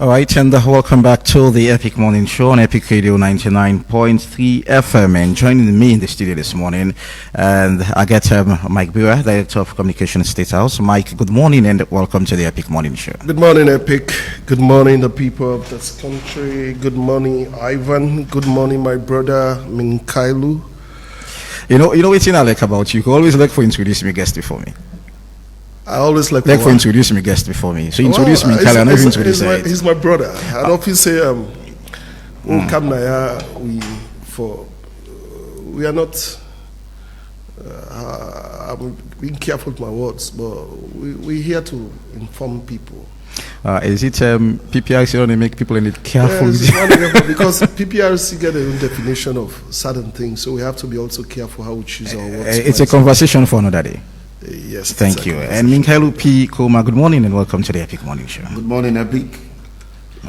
All right, and welcome back to the Epic Morning Show on Epic Radio 99.3 FM. And joining me in the studio this morning, and I get Mike Brewa, Director of Communication State House. Mike, good morning and welcome to the Epic Morning Show. Good morning, Epic. Good morning, the people of this country. Good morning, Ivan. Good morning, my brother Minkailu. You know what's I like about you? You always like for introduce me guest before me. I always like for introduce me guest before me. So introduce me, Kyle. He's my brother. I don't feel say we are not. I'm being careful with my words, but we're here to inform people. Is it PPRC only make people a little careful? Yes, because PPRC get their own definition of certain things, so we have to be also careful how we choose our words. It's a conversation for another day. Yes. Thank you. And Minkailu P. Koroma, good morning and welcome to the Epic Morning Show. Good morning, Epic.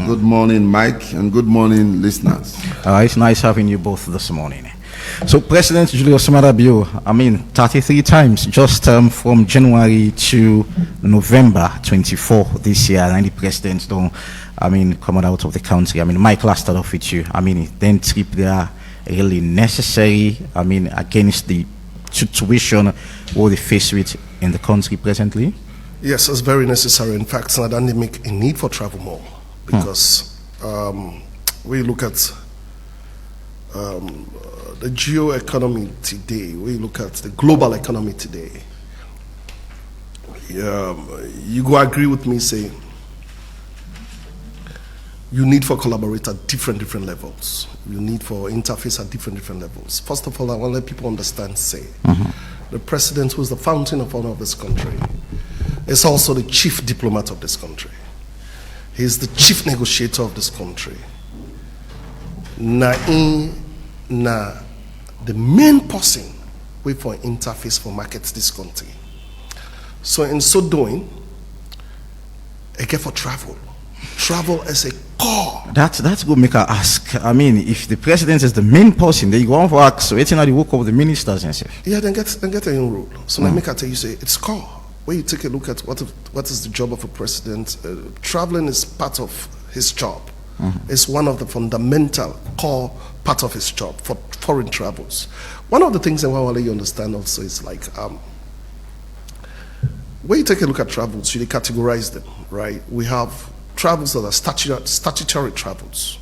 Good morning, Mike, and good morning, listeners. It's nice having you both this morning. So President Julius Maada Bio, 33 times just from January to November 24 this year, and the presidents don't, come out of the country. Mike, last start off with you. Then trip they are really necessary, against the situation what they face with in the country presently? Yes, it's very necessary. In fact, they make a need for travel more because we look at the geo economy today, we look at the global economy today. You go agree with me, say you need for collaborate at different levels. You need for interface at different levels. First of all, I want to let people understand, say, the president, who is the fountain of honor of this country, is also the chief diplomat of this country. He is the chief negotiator of this country. The main person way for interface for markets this country. So in so doing, again for travel. Travel as a core. That's good. Make her ask. If the president is the main person, then you go on for ask. So it's not the work of the ministers and stuff. Yeah, then get a new rule. So let me tell you, say it's core. When you take a look at what is the job of a president, traveling is part of his job. It's one of the fundamental core part of his job for foreign travels. One of the things that I want to let you understand also is like when you take a look at travels, you categorize them, right? We have travels that are statutory travels.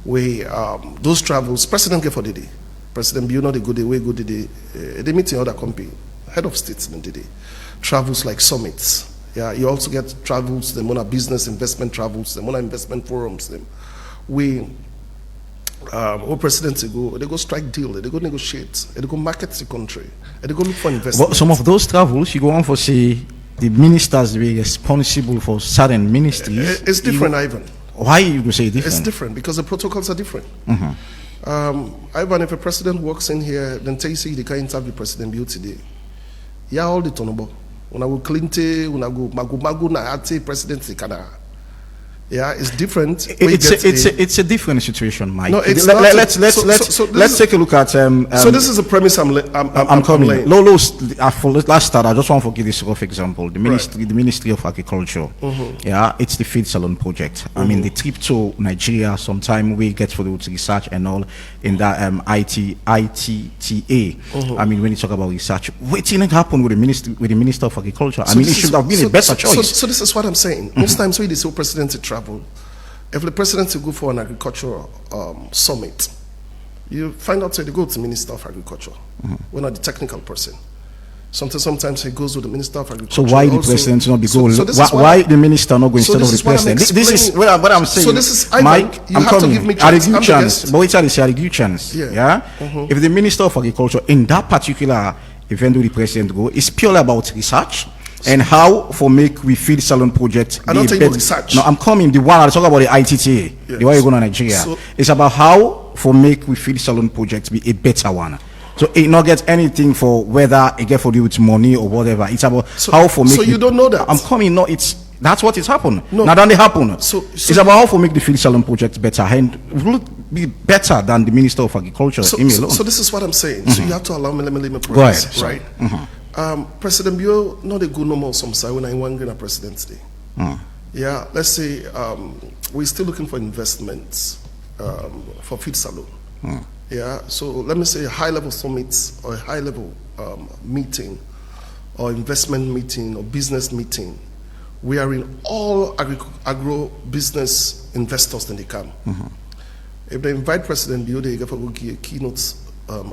Those travels, President get for the day. President Bio, they go the way, go the day. They meet in other company, head of states in the day. Travels like summits. Yeah, you also get travels, the more business investment travels, the more investment forums. Presidents they go strike deal, they go negotiate, they go market the country, they go look for investment. Well, some of those travels, you go on for say the ministers be responsible for certain ministries. It's different, Ivan. Why you say different? It's different because the protocols are different. Ivan, if a president walks in here, then tell you say they can't interview President Bio today. Yeah, all the tonable. When I go Clinton, when I go Magu na ate president Canada. Yeah, it's different. It's a different situation, Mike. No, it's let's take a look at. So this is the premise I'm coming. Last start, I just want to give this rough example. The Ministry of Agriculture. Yeah, it's the Feed Salon project. The trip to Nigeria. Sometime we get for the research and all in that ITTA. When you talk about research, what didn't happen with the Minister of Agriculture? It should have been a better choice. So this is what I'm saying. Most times when they say president travel, if the president to go for an agricultural summit, you find out they go to the Minister of Agriculture. We're not the technical person. Sometimes he goes with the Minister of Agriculture. So why the president not be going? Why the minister not go instead of the president? This is what I'm saying. So this is Mike. I'm coming. I give you chance. But it's a give chance. Yeah. If the Minister of Agriculture in that particular event with the president go, it's purely about research. And how for make we feed salon project? I don't think research. No, I'm coming. The one I talk about the ITTA. The one you go to Nigeria. It's about how for make we feed salon project be a better one. So it not get anything for whether it get for you with money or whatever. It's about how for make. So you don't know that. I'm coming. No, that's what is happened. No, now that they happen. So it's about how for make the feed salon project better and will be better than the Minister of Agriculture. So this is what I'm saying. So you have to allow me. Let me progress, right? President Bio, not a good normal some side when I want to president today. Yeah, let's say we're still looking for investments for feed salon. Yeah, so let me say a high-level summit or a high-level meeting or investment meeting or business meeting. We are in all agro-business investors, then they come. If they invite President Bio, they go for give a keynote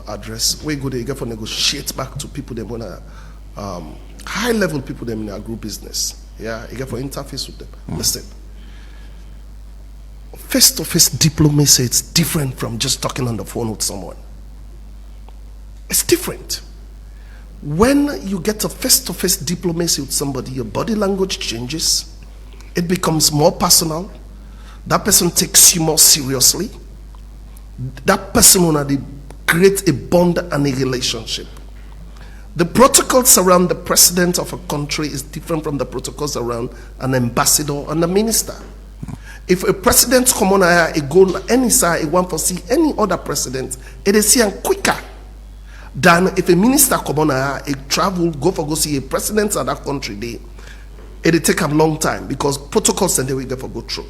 address. We go, they go for negotiate back to people they want to high-level people them in agro-business. Yeah, you get for interface with them. Listen, face-to-face diplomacy, it's different from just talking on the phone with someone. It's different. When you get a face-to-face diplomacy with somebody, your body language changes. It becomes more personal. That person takes you more seriously. That person will create a bond and a relationship. The protocols around the president of a country is different from the protocols around an ambassador and a minister. If a president come on a go any side, a want to see any other president, it is here quicker than if a minister come on a travel, go see a president of that country. It take a long time because protocols and they will go through.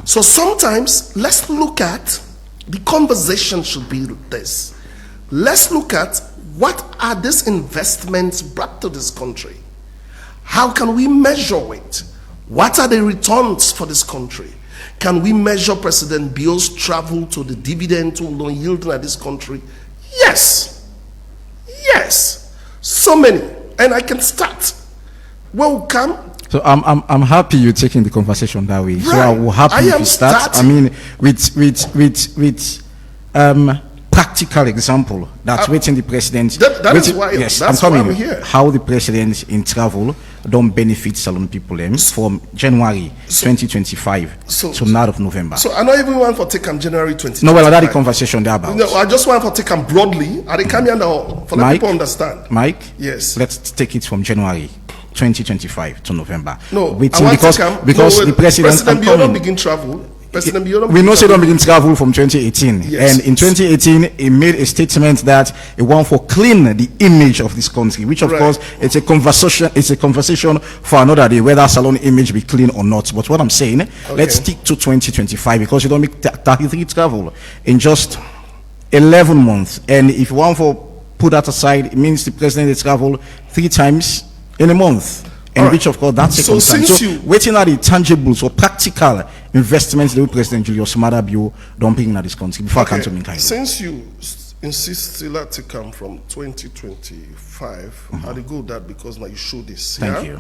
So sometimes let's look at the conversation should be this. Let's look at what are these investments brought to this country? How can we measure it? What are the returns for this country? Can we measure President Bio's travel to the dividend to loan yielding at this country? Yes. Yes. So many. And I can start. Welcome. So I'm happy you're taking the conversation that way. Right. So I will happy if you start. Starting. I mean, with practical example that's waiting the president. That is why. Yes, that's I'm coming. why I'm here. How the president in travel don't benefit salon people from January 2025 to now of November. So I know everyone for taking January 2025. No, well, that's the conversation there about. No, I just want to take them broadly. I come here now for let people understand. Mike, yes. Let's take it from January 2025 to November. No, waiting because the president don't begin travel. President we know they don't begin travel from 2018, yes. And in 2018 he made a statement that he want for clean the image of this country, which of course it's a conversation. It's a conversation for another day whether salon image be clean or not. But what I'm saying, let's stick to 2025 because you don't make 33 travel in just 11 months, and if you want for put that aside, it means the president will travel 3 times in a month. And which, of course, that's a concern. So, waiting at the tangibles or practical investments the President Julius Maada Bio don't bring in this country before I come to Minkailu. Since you insist still to come from 2025, I'll go that because now you show this. Thank you.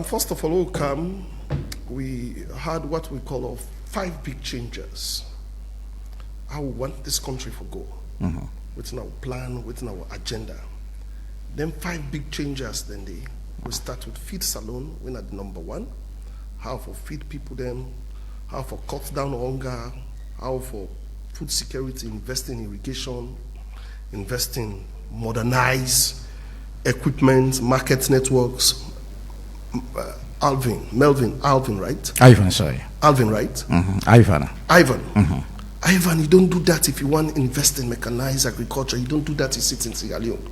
First of all, we had what we call 5 big changes. How we want this country to go. Within our plan, within our agenda. Then 5 big changes, then we start with feed salon, we're at number 1. How for feed people them, how for cut down hunger, how for food security, invest in irrigation, invest in modernize equipment, market networks. Alvin, right? Ivan, sorry. Alvin, right? Ivan. Ivan, you don't do that if you want to invest in mechanized agriculture. You don't do that, you sit in Sierra Leone.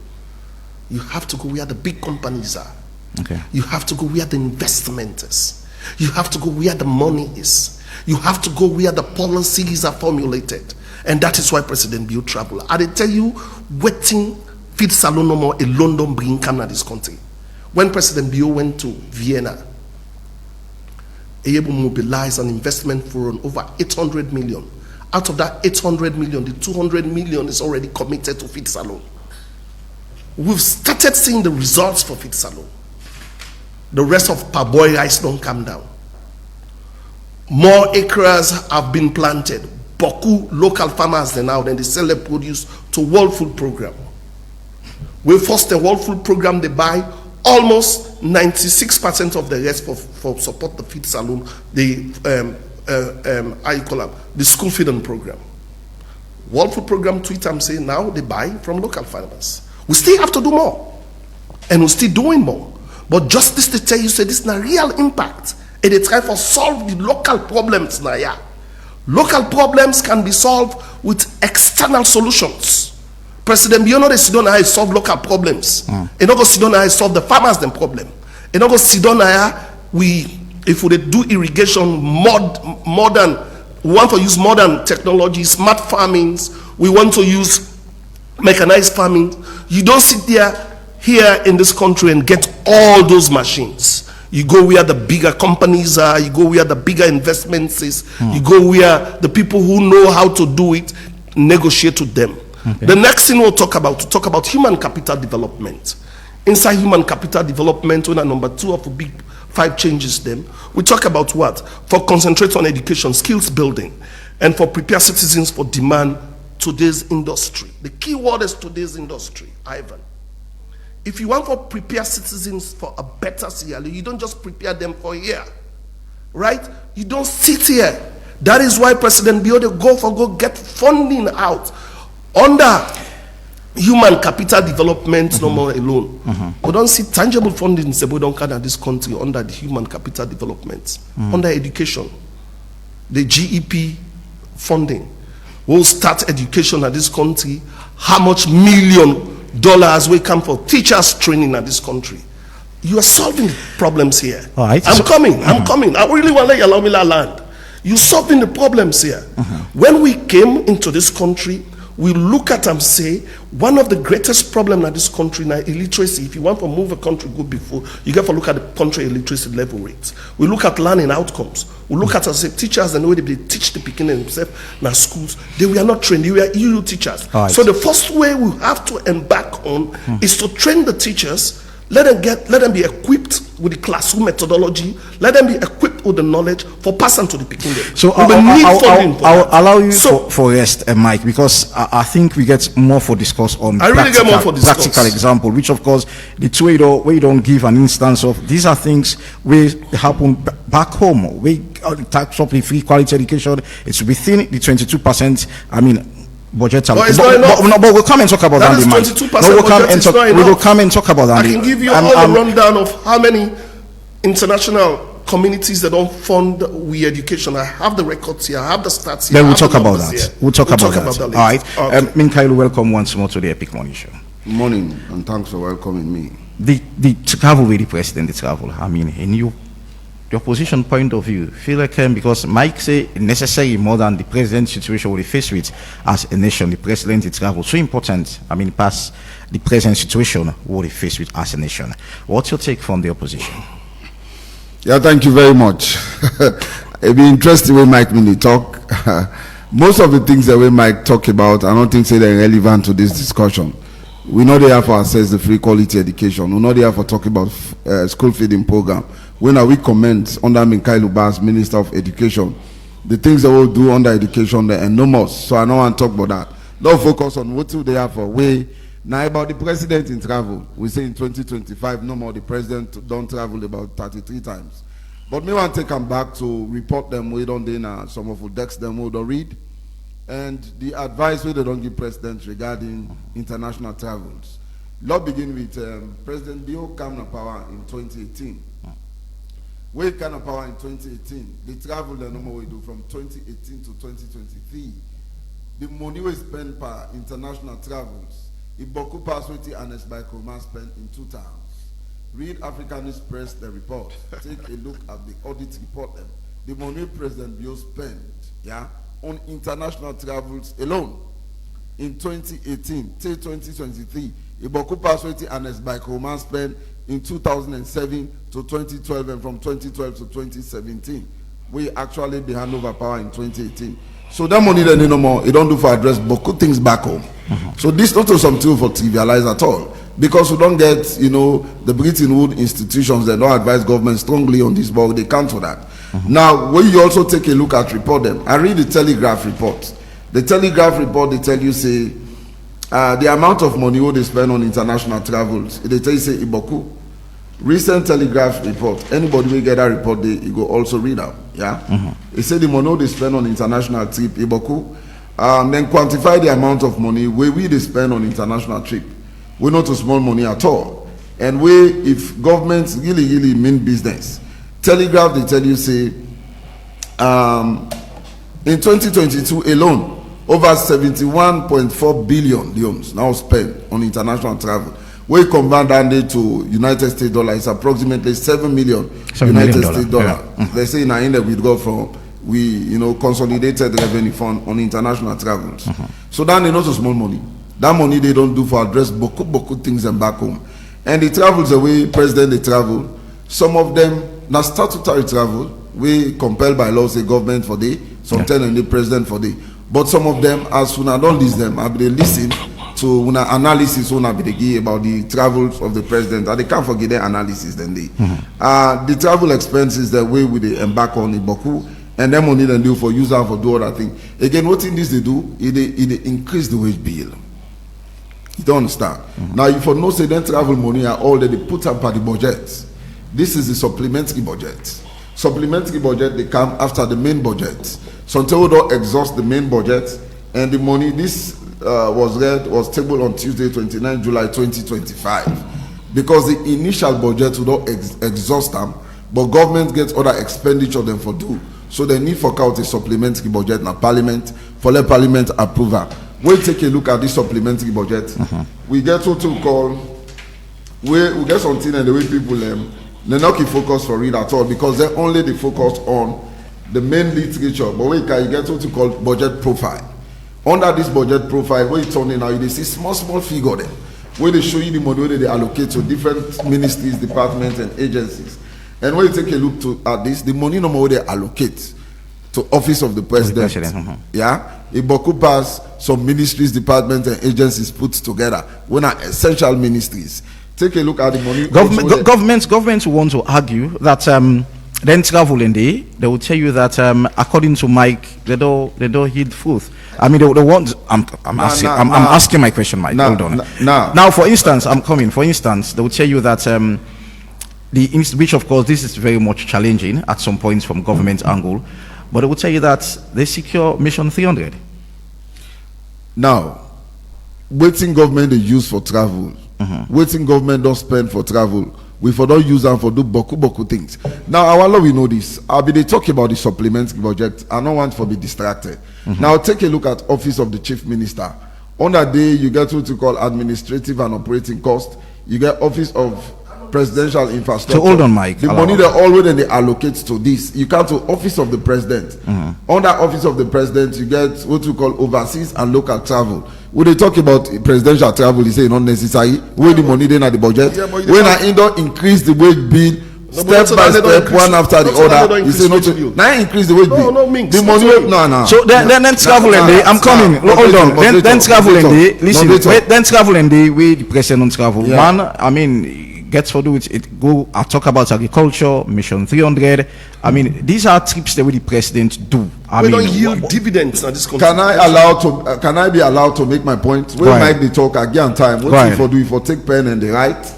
You have to go where the big companies are. Okay. You have to go where the investment is. You have to go where the money is. You have to go where the policies are formulated. And that is why President Bio travel. I tell you, waiting feed salon no more in London bring come to this country. When President Bio went to Vienna, he able to mobilize an investment for over 800 million. Out of that 800 million, the 200 million is already committed to feed salon. We've started seeing the results for feed salon. The rest of parboiled rice don't come down. More acres have been planted. Boku local farmers then they sell their produce to World Food Program. We forced the World Food Program, they buy almost 96% of the rest for support the feed salon, the the school feeding program. World Food Program tweet I'm saying now they buy from local farmers. We still have to do more. And we're still doing more. But just this to tell you, say this is a real impact. And they try to solve the local problems now. Yeah. Local problems can be solved with external solutions. President Bio they sit down and solve local problems. And not go sit down and solve the farmers them problem. And not go sit down and we if we do irrigation modern, we want to use modern technology, smart farmings, we want to use mechanized farming. You don't sit there here in this country and get all those machines. You go where the bigger companies are, you go where the bigger investments is, you go where the people who know how to do it, negotiate with them. Okay. The next thing we'll talk about human capital development. Inside human capital development, when number 2 of the big 5 changes them, we talk about what? For concentrate on education, skills building, and for prepare citizens for demand today's industry. The key word is today's industry, Ivan. If you want to prepare citizens for a better Sierra Leone, you don't just prepare them for here, right? You don't sit here. That is why President Biode go get funding out under human capital development no more alone. We don't see tangible funding we don't count at this country under the human capital development, under education, the GEP funding. We'll start education at this country. How much $1 million will come for teachers training at this country? You are solving problems here. All right. I'm coming. I really want to let you allow me land. You're solving the problems here. When we came into this country, we look at and say, one of the greatest problems in this country now, illiteracy. If you want to move a country good before, you got to look at the country illiteracy level rates. We look at learning outcomes. We look at as teachers and the way they teach the beginning themselves in schools. They were not trained. They were EU teachers. Right. So the first way we have to embark on is to train the teachers. Let them be equipped with the classroom methodology. Let them be equipped with the knowledge for passing to the beginning. So I'll allow you for rest, Mike, because I think we get more for discuss on practical example, which of course the two way you don't give an instance of. These are things we happen back home. We tax up the free quality education. It's within the 22%. Budget, but we'll come and talk about that. We'll come and talk about that. I can give you all the rundown of how many international communities that don't fund we education. I have the records here. I have the stats here. Then we'll talk about that. We'll talk about that. All right. Minkailu, welcome once more to the Epic Morning Show. Morning, and thanks for welcoming me. The travel with the president, the travel. In your position point of view, feel like because Mike say necessary more than the president's situation we face with as a nation, the president's travel so important. Past the present situation we face with as a nation. What's your take from the opposition? Yeah, thank you very much. It'd be interesting when Mike really talk. Most of the things that we Mike talk about, I don't think they're relevant to this discussion. We know they have to assess the free quality education. We know they have to talk about school feeding program. When we comment under Minkailu Ba's Minister of Education, the things that we'll do under education, they're enormous. So I don't want to talk about that. Don't focus on what they have for way. Now about the president in travel, we say in 2025, no more the president don't travel about 33 times. But me want to take them back to report them, we don't do some of the decks them we don't read. And the advice we don't give presidents regarding international travels. Let's begin with President Bio came to power in 2018. We came to power in 2018. The travel the number we do from 2018 to 2023. The money we spend per international travels, if Boku Passwati and by Koroma spent in 2 times. Read African News Press the report. Take a look at the audit report. The money President Bio spent, on international travels alone in 2018 till 2023. Iboku Passwati and by Koroma spent in 2007 to 2012 and from 2012 to 2017. We actually be hand over power in 2018. So that money then no more, it don't do for address Boku things back home. So this not something for trivialize at all. Because we don't get, the Bretton Woods institutions that don't advise government strongly on this, but they count for that. Now, when you also take a look at report them, I read the Telegraph report. The Telegraph report, they tell you, say, the amount of money they spend on international travels, they tell you, say, Iboku. Recent Telegraph report, anybody will get that report, they go also read out, They say the money they spend on international trip, Iboku, then quantify the amount of money we they spend on international trip. We're not a small money at all. And if governments really mean business, Telegraph, they tell you, say, in 2022 alone, over 71.4 billion now spent on international travel. we convert that to United States dollar, it's approximately $7 million United States dollar. Yeah. They say in our end we go from consolidated revenue fund on international travels. So that is not a small money. That money they don't do for address beaucoup things and back home. And the travels away, president they travel. Some of them now statutory travel. We compelled by law say government for day, sometimes and the president for day. But some of them, as soon as I don't list them, I be listen to analysis when I be give about the travels of the president. And they can't forget their analysis then they. The travel expenses that way we they embark on in Baku, and then money then do for user for do other thing. Again, what in this they do? It increase the wage bill. You don't understand. Now, if you know say then travel money are already put up by the budget. This is the supplementary budget. Supplementary budget they come after the main budget. So until we don't exhaust the main budget and the money this was tabled on Tuesday 29 July 2025 because the initial budget will not exhaust them, but government gets other expenditure them for do. So they need for count a supplementary budget now parliament for let parliament approval. We'll take a look at this supplementary budget. We get what to call we get something and the way people they not keep focus for it at all because they only they focus on the main literature. But we can get what to call budget profile. Under this budget profile, where it's on now, you see small figure there, where they show you the money they allocate to different ministries, departments, and agencies. And when you take a look at this, the money no more they allocate to office of the president. Yeah, it Boku pass some ministries, departments, and agencies put together. When are essential ministries. Take a look at the money. Governments want to argue that then travel in they will tell you that according to Mike they don't heed truth. I mean they want. I'm asking my question, Mike. Hold on. Now, for instance, For instance, they will tell you that which of course this is very much challenging at some points from government angle, but they will tell you that they secure Mission 300. Now, waiting government they use for travel. Waiting government don't spend for travel. We for don't use them for do boku things. Now our law we know this. I'll be they talk about the supplementary budget. I don't want to be distracted. Now take a look at office of the chief minister. On that day you get what you call administrative and operating cost. You get office of presidential infrastructure. So hold on, Mike. The money they already they allocate to this. You come to office of the president. Under office of the president, you get what you call overseas and local travel. When they talk about presidential travel, they say not necessary. Where the money then at the budget. When I don't increase the wage bill step by step, one after the other, you say not to. Now increase the wage bill. The money no. So then travel and day. I'm coming. Hold on. Then travel and day. Listen. Then travel and day. We the president travel. One. I mean. Gets for do it go I talk about agriculture, Mission 300. I mean, these are trips that the president do. We don't yield dividends at this country. Can I be allowed to make my point? We might be talk again time. What if I do if I take pen and they write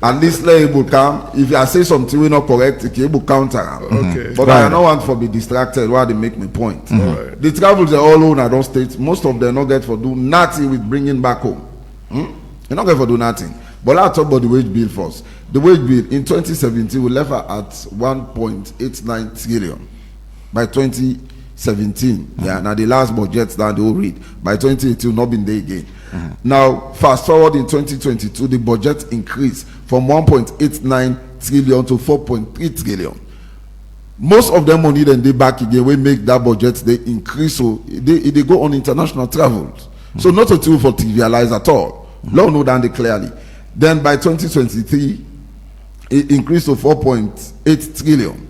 and this label come, if I say something we not correct, it will counter. Okay. But I don't want to be distracted while they make my point. The travels are all over those states. Most of them not get for do nothing with bringing back home. They not get for do nothing. But I'll talk about the wage bill first. The wage bill in 2017 we left at 1.89 trillion. By 2017, now the last budget that they will read. By 2018, not been there again. Now, fast forward in 2022, the budget increased from 1.89 trillion to 4.3 trillion. Most of them money then they back again. We make that budget they increase, so they go on international travels. So not a tool for trivialize at all. Law know that clearly. Then by 2023, it increased to 4.8 trillion.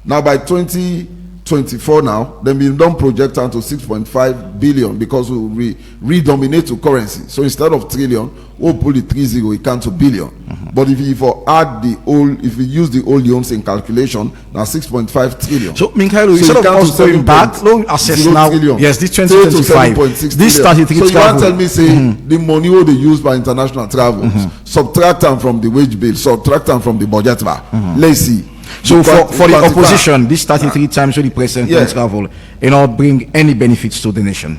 Now by 2024 now, then we don't project down to 6.5 billion because we redominate to currency. So instead of trillion, we'll pull the 30, we count to billion. But if you add if we use the old loans in calculation, now 6.5 trillion. So Minkailu, instead of us going back, loan assess now. Yes, this 2025, this 33. So you want to tell me say the money what they use by international travel, subtract them from the wage bill, subtract them from the budget bar. Let's see. So for the opposition, this 33 times when the president can travel, bring any benefits to the nation?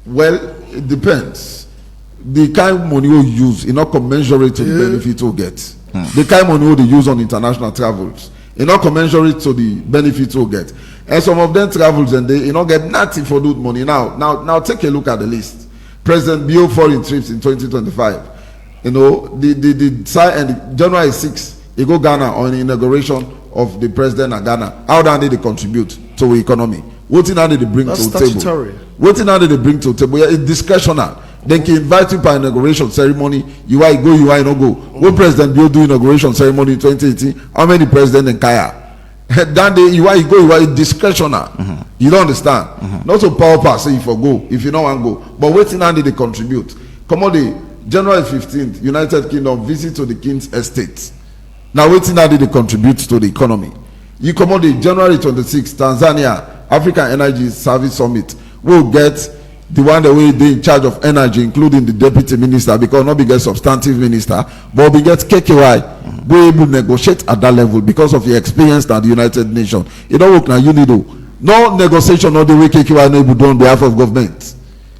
Well, it depends. The kind of money you use is not commensurate to the benefit you get. The kind of money they use on international travels is not commensurate to the benefit you get. And some of them travels and they get nothing for that money. Now take a look at the list. President Bio foreign trips in 2025. you know, and January 6th, he go Ghana on the inauguration of the president of Ghana. How do they contribute to the economy? What did they bring That's to the statutory. table? What did they bring to the table? Yeah, it's discretionary. They can invite you for inauguration ceremony. You are go, you are no go. What president will do inauguration ceremony in 2018? How many presidents in Kaya? That day you are go, you are discretionary. You don't understand. Not so power say if you go, if you don't want to go. But waiting how they contribute. Come on, the January 15th, United Kingdom visit to the King's Estate. Now waiting how they contribute to the economy. You come on the January 26th, Tanzania African Energy Service Summit. We'll get the one that we in charge of energy, including the deputy minister, because not be get substantive minister, but we get KKY. We able to negotiate at that level because of the experience that the United Nations. It don't work now. You need to no negotiation, not the way KKY no able do on behalf of government.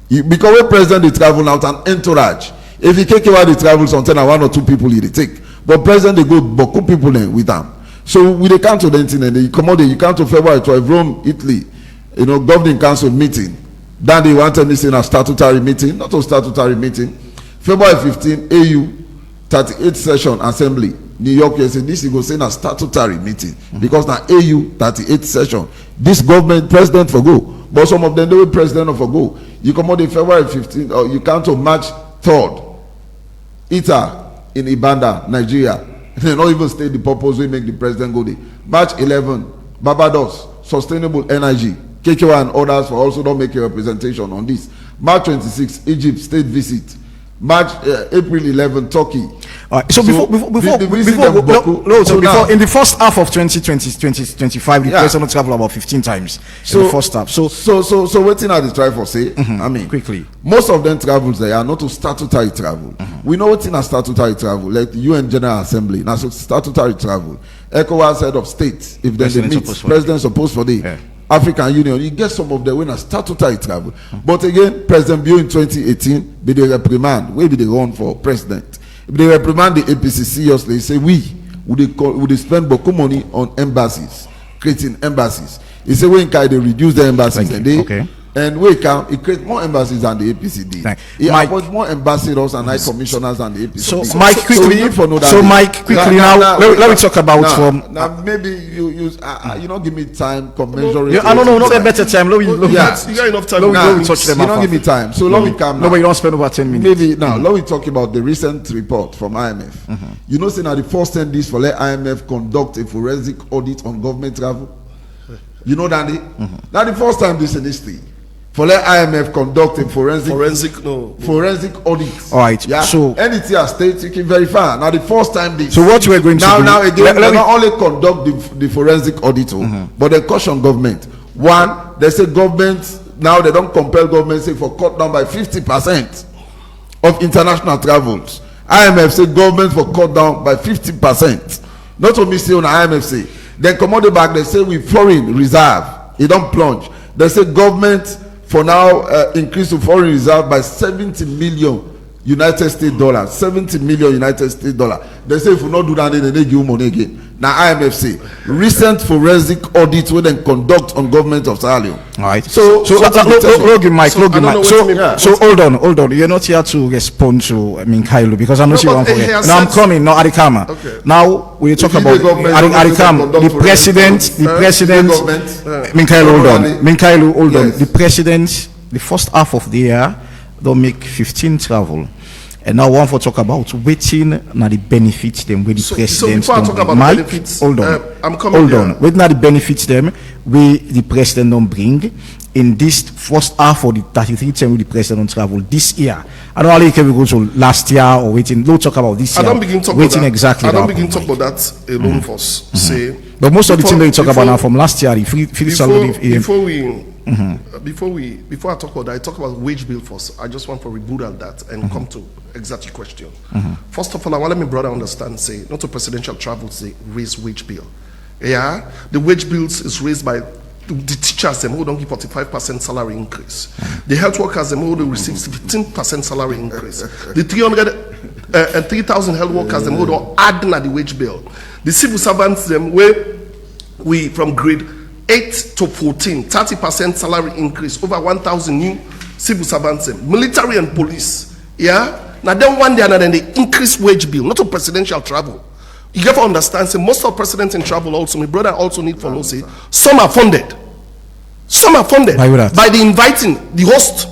Because when president they travel out an entourage. If the KKY they travel something, one or two people he take, but president they go boku people with them. So we they come to the internet, they come out, you come to February 12, Rome, Italy, you know, governing council meeting. Then they wanted me saying a statutory meeting, not a statutory meeting. February 15, AU 38th session assembly, New York, you say this you go saying a statutory meeting because now AU 38th session. This government president for go, but some of them they were president for go. You come out in February 15, or you come to March 3rd, ITA in Ibanda, Nigeria. They not even state the purpose we make the president go there. March 11, Barbados, sustainable energy. KKY and others for also don't make a representation on this. March 26, Egypt state visit. April 11, Turkey. All right. So before in the first half of 2025, the president travel about 15 times. So in the first half. So what thing are they try for say? I mean, quickly. Most of them travels they are not to statutory travel. We know what in a statutory travel, like the UN General Assembly. Now so statutory travel. ECOWAS head of state, if then they meet, president supposed for the African Union, you get some of them when a statutory travel. But again, President Bio in 2018, be the reprimand, where be they run for president. If they reprimand the APC seriously, they say would they spend beaucoup money on embassies, creating embassies. He say when can they reduce the embassies and we can create more embassies than the APC did. He appoint more ambassadors and high commissioners than the APC. So Mike, quickly. Now let me talk about from. Now maybe you don't give me time commensurate. I don't know, not a better time. You got enough time. Let me touch them. You don't give me time. So let me come. No, but you don't spend over 10 minutes. Maybe now let me talk about the recent report from IMF. You know, say now the first 10 days for let IMF conduct a forensic audit on government travel. You know that now the first time this in history. For let IMF conduct a forensic audit. All right. Yeah. So anything a state you can verify. Now the first time this. So what we're going to do now again, they not only conduct the forensic audit, but they caution government. One, they say government now they don't compel government say for cut down by 50% of international travels. IMF say government for cut down by 50%. Not only say on IMF say. Then come on the back, they say we foreign reserve. It don't plunge. They say government for now increase to foreign reserve by 70 million United States dollars. 70 million United States dollars. They say if we not do that, then they give you money again. Now IMF say recent forensic audit will then conduct on government of Sierra Leone. All right. So Mike. So hold on. You're not here to respond to Minkailu because I know you want to. Now I'm coming. No, Adikama. Okay. Now we talk about Adikama. The president. Minkailu, hold on. The president. The first half of the year, they'll make 15 travel. And now one for talk about waiting now the benefits them with the president. So before I talk about Mike, the benefits, hold on. I'm coming. Hold on. Waiting now the benefits them we the president don't bring in this first half of the 33 term with the president don't travel this year. I don't really care if we go to last year or waiting. Don't talk about this year. I don't begin talk waiting about that. Exactly. I don't begin talk about that alone for us. Say, but most of the things that you talk about now from last year, before I talk about that, I talk about wage bill first. I just want to reboot at that and come to exact your question. First of all, I want let me brother understand, say, not to presidential travel, say, raise wage bill. Yeah, the wage bills is raised by the teachers, them who don't give 45% salary increase. The health workers, them who don't receive 15% salary increase. The 3,000 health workers, them who don't add na the wage bill. The civil servants, them where we from grade 8 to 14, 30% salary increase, over 1,000 new civil servants, military and police, yeah, Now then one day and then they increase wage bill, not a presidential travel. You have to understand, say, most of presidents in travel also, my brother also need for no say, some are funded. Some are funded by the inviting, the host.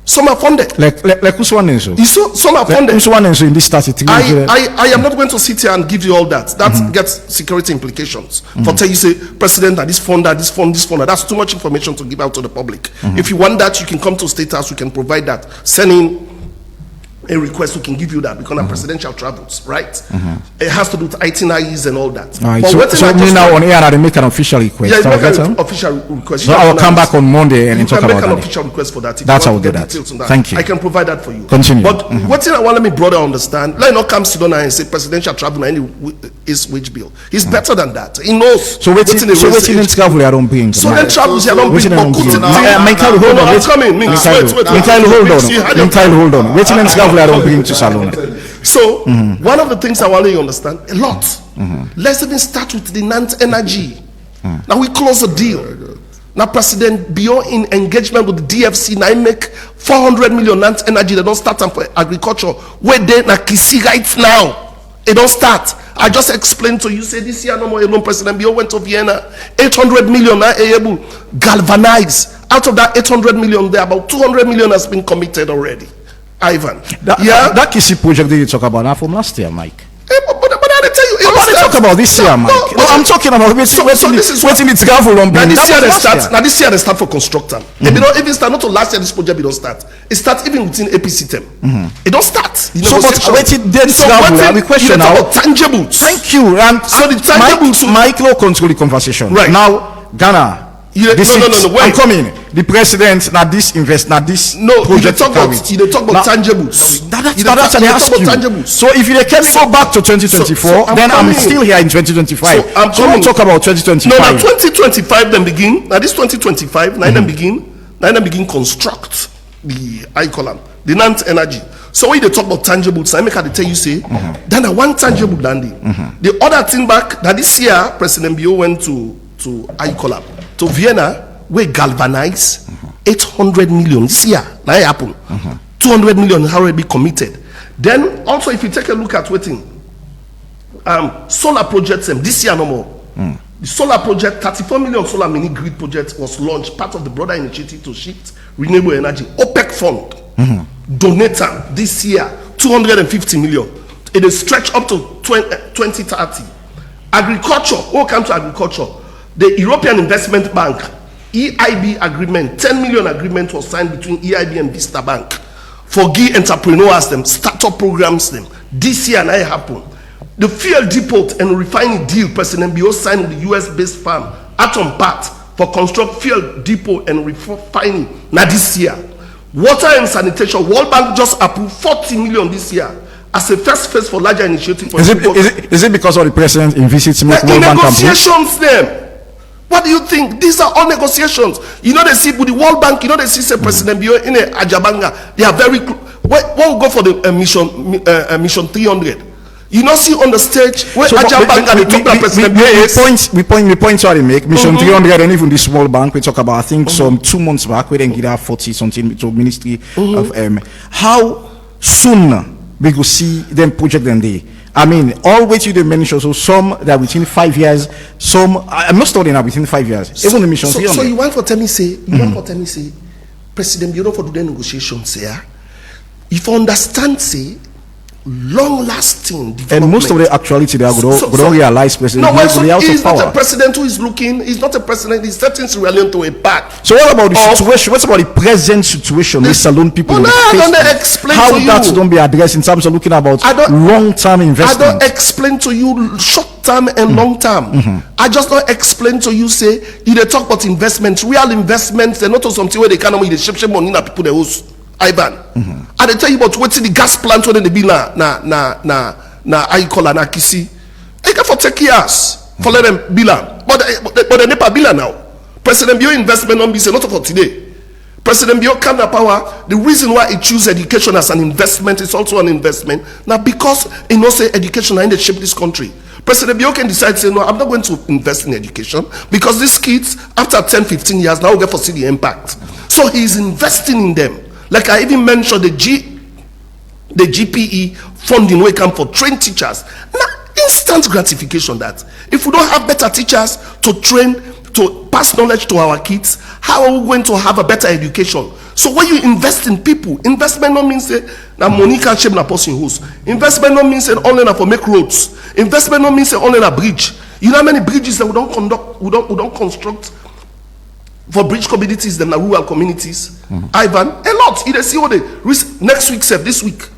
Some are funded. Like who's one in so? Some are funded. Who's one in so in this 33? I am not going to sit here and give you all that. That gets security implications. For tell you say, President, that this fund, this fund. That's too much information to give out to the public. If you want that, you can come to State House. We can provide that. Send in a request, we can give you that because of presidential travels, right? It has to do with itineraries and all that. All right. So me now on air, I make an official request. Yeah, make an official request. So I will come back on Monday and talk about that. Make an official request for that. That's how we'll do that. Thank you. I can provide that for you. Continue. But what thing I want me brother understand, let not come sit down and say presidential travel is wage bill. He's better than that. He knows. So waiting in travel I don't bring. So then travels I don't bring. Minkailu, hold on. Minkailu, hold on. Minkailu, hold on. Waiting in travel I don't bring to salon. So one of the things I want you to understand a lot. Let's even start with the NANT energy. Now we close a deal. Now President beyond in engagement with the DFC now make 400 million NANT energy. They don't start them for agriculture. Where they na Kisi right now. It don't start. I just explained to you, say this year no more alone. President Bio went to Vienna. 800 million are able galvanize. Out of that 800 million, there about 200 million has been committed already. Ivan. That Kisi project that you talk about now from last year, Mike. But I tell you, I talk about this year, Mike. No, I'm talking about waiting it's gravel on now this year they start. Now this year they start for constructor. If don't even start, not to last year this project don't start. It starts even within APC term. It don't start. So but waiting then gravel. I have a question now. Tangibles. Thank you. And so the tangibles. Mike will control the conversation. Right now, Ghana. No, I'm coming. The president, now this invest, now this project. You talk about tangibles. That's tangibles. So if you can go back to 2024, then I'm still here in 2025. So I'm coming to talk about 2025. No, now 2025 then begin. Now this 2025, now then begin construct the I column, the NANT energy. So when they talk about tangibles, I make her tell you say, then I want tangible landing. The other thing back that this year, President Bio went to I column. To Vienna, we galvanize 800 million this year. Now it happened. 200 million has already been committed. Then also, if you take a look at waiting, solar projects this year no more. The solar project, 34 million solar mini grid project was launched, part of the broader initiative to shift renewable energy. OPEC fund donated this year 250 million. It is stretched up to 2030. Agriculture, what comes to agriculture? The European Investment Bank, EIB agreement, 10 million agreement was signed between EIB and Vista Bank for give entrepreneurs them, startup programs them. This year now it happened. The fuel depot and refining deal, President Bio signed with the US-based firm, Atom Part, for construct fuel depot and refining now this year. Water and sanitation, World Bank just approved 40 million this year. As a first phase for larger initiative. For is it because of the president in visits make World Bank negotiations them? What do you think? These are all negotiations. You know they see with the World Bank. You know they see say President Bio in a Ajabanga. They are very. What will go for the mission 300? You know see on the stage where Ajabanga they talk about President Bio. We point how they make mission 300 and even this World Bank we talk about. I think some 2 months back we didn't get our 40 something to Ministry of how soon we go see them project them there. I mean, all way to the mention. So some that within 5 years, some I'm not studying that within 5 years. Even the mission. So you want for tell me say, President Bureau for do the negotiations here. If you understand say long-lasting development. And most of the actuality they are don't realize president. No, he's not a president who is looking. He's not a president. He's setting Sierra Leone to a path. So what about the situation? What about the present situation? These saloon people. I don't explain how to you. that don't be addressed in terms of looking about long-term investment. I don't explain to you short-term and long-term. I just don't explain to you. Say you they talk about investment, real investments, and not something where they can't money. They ship money na people they host. Ivan, I they tell you about what's the gas plant when they be na I call na Kisi. I can for 10 years for let them bill, but the NEPA bill now. President Bio investment on be say not for today. President Bio come to power. The reason why he choose education as an investment is also an investment now because he knows say education in the shape this country. President Bio can decide say no, I'm not going to invest in education because these kids after 10-15 years now will get to see the impact. So he is investing in them. Like I even mentioned the the GPE funding will come for trained teachers. Now, instant gratification that if we don't have better teachers to train, to pass knowledge to our kids, how are we going to have a better education? So when you invest in people, investment not means that money can shape na person who's. Investment not means that only na for make roads. Investment not means that only na bridge. You know how many bridges that we don't construct for bridge communities, them na rural communities. Ivan, a lot. You see what they next week, this week,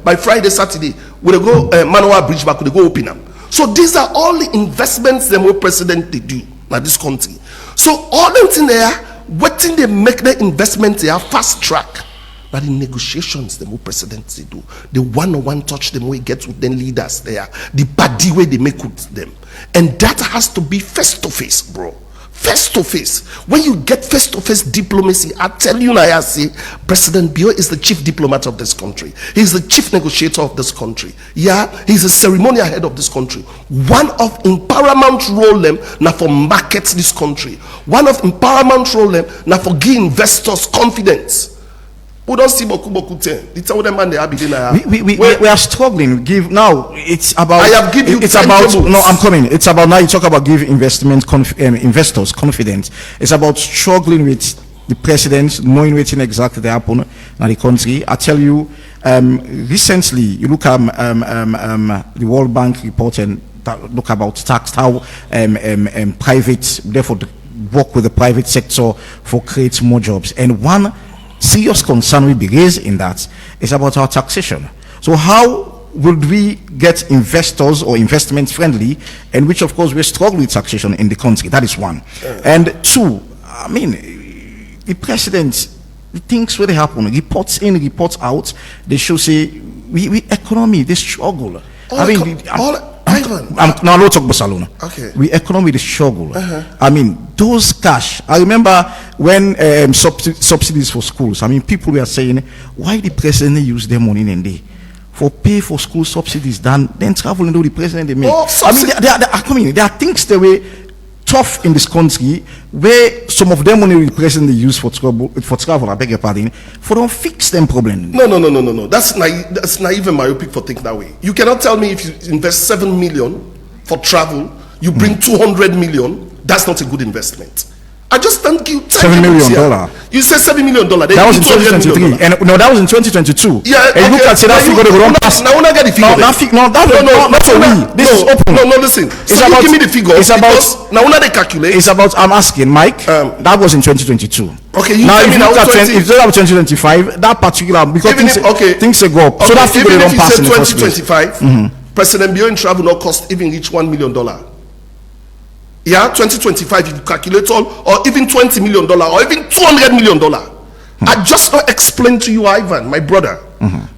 by Friday, Saturday, we'll go Manoa Bridge back, we'll go open them. So these are all the investments that what president they do in this country. So all them thing there, waiting they make the investment they are fast track. But the negotiations the more presidents they do, the one-on-one touch them we get with them leaders there, the body way they make with them, and that has to be face to face, bro. Face to face. When you get face to face diplomacy, I tell you now, I say, President Bio is the chief diplomat of this country. He's the chief negotiator of this country. Yeah, he's a ceremonial head of this country. One of paramount role them now for market this country. One of paramount role them now for give investors confidence. We don't see boku ten. It's all them man they are we are struggling. Give now. It's about. I have given you. It's about. No, I'm coming. It's about now. You talk about give investors confidence. It's about struggling with the president, knowing what exactly they happen in the country. I tell you, recently you look at the World Bank report and look about tax how private therefore work with the private sector for create more jobs, and one serious concern will be raised in that is about our taxation. So how would we get investors or investment friendly, and which of course we struggle with taxation in the country? That is one. And two, I mean, the president, the things where they happen, reports in, reports out, they should say we economy, they struggle. Now let's talk Barcelona. Okay. We economy the struggle. I mean, those cash. I remember when subsidies for schools. I mean, people were saying, why the president use their money in day for pay for school subsidies then travel and do the president they make. I mean, there are things that were tough in this country where some of them money the president they use for travel. I beg your pardon. For don't fix them problem. No. That's not even myopic for thinking that way. You cannot tell me if you invest 7 million for travel, you bring 200 million. That's not a good investment. I just don't give $7 million. You said $7 million. That was in 2023. And no, that was in 2022. Yeah, and look at that figure. They don't pass. Now, when I get the figure, not for me. This is open. No, listen. It's about, give me the figure. It's about now. When they calculate, it's about. I'm asking, Mike. That was in 2022. Okay, you now tell me now. If it's 2025, that particular because things go up. So that figure they don't pass in the first place. 2025, President Bio in travel not cost even reach $1 million. Yeah, 2025, if you calculate all, or even $20 million, or even $200 million. I just explained to you, Ivan, my brother,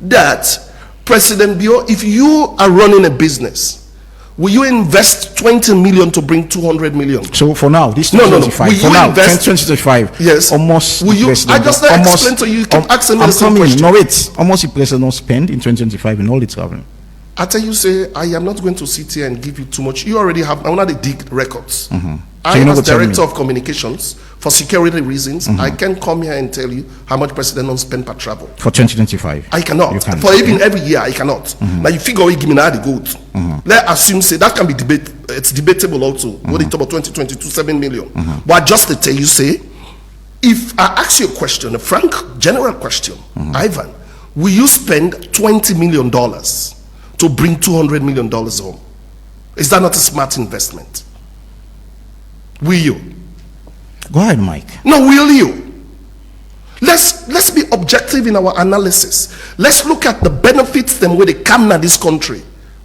that President Bio, if you are running a business, will you invest 20 million to bring 200 million? So for now, this 2025, will you invest 2025, yes, almost. Will you? I just explained to you. You keep asking me the same question. No, wait, almost the president not spend in 2025 in all the traveling. I tell you, say, I am not going to sit here and give you too much. You already have, I want to dig records. I am as director of communications for security reasons. I can come here and tell you how much president don't spend per travel. For 2025? I cannot. You can. For even every year, I cannot. Now you figure we give me now the gold. Let's assume, say, that can be it's debatable also. What they talk about 2022, 7 million. But just to tell you, say, if I ask you a question, a frank, general question, Ivan, will you spend $20 million to bring $200 million home? Is that not a smart investment? Will you? Go ahead, Mike. No, will you? Let's be objective in our analysis. Let's look at the benefits them where they come to this country.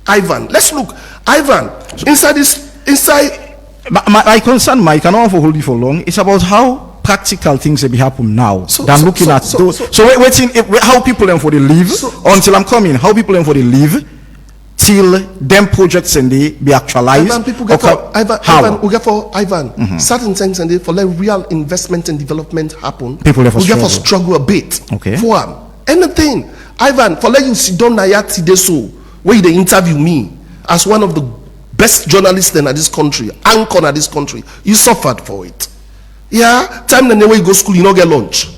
Ivan, let's look. Ivan, inside. My concern, Mike, I don't want to hold you for long. It's about how practical things will be happen now than looking at those. So waiting, how people them for the leave until I'm coming. How people them for the leave till them projects and they be actualized. Ivan, people get for Ivan. Certain things and they for let real investment and development happen. People get for struggle a bit. Okay. For anything, Ivan, for let you sit down Nayati Deso, where they interview me as one of the best journalists in this country, anchor in this country. You suffered for it. Yeah, time the way you go school, you don't get lunch.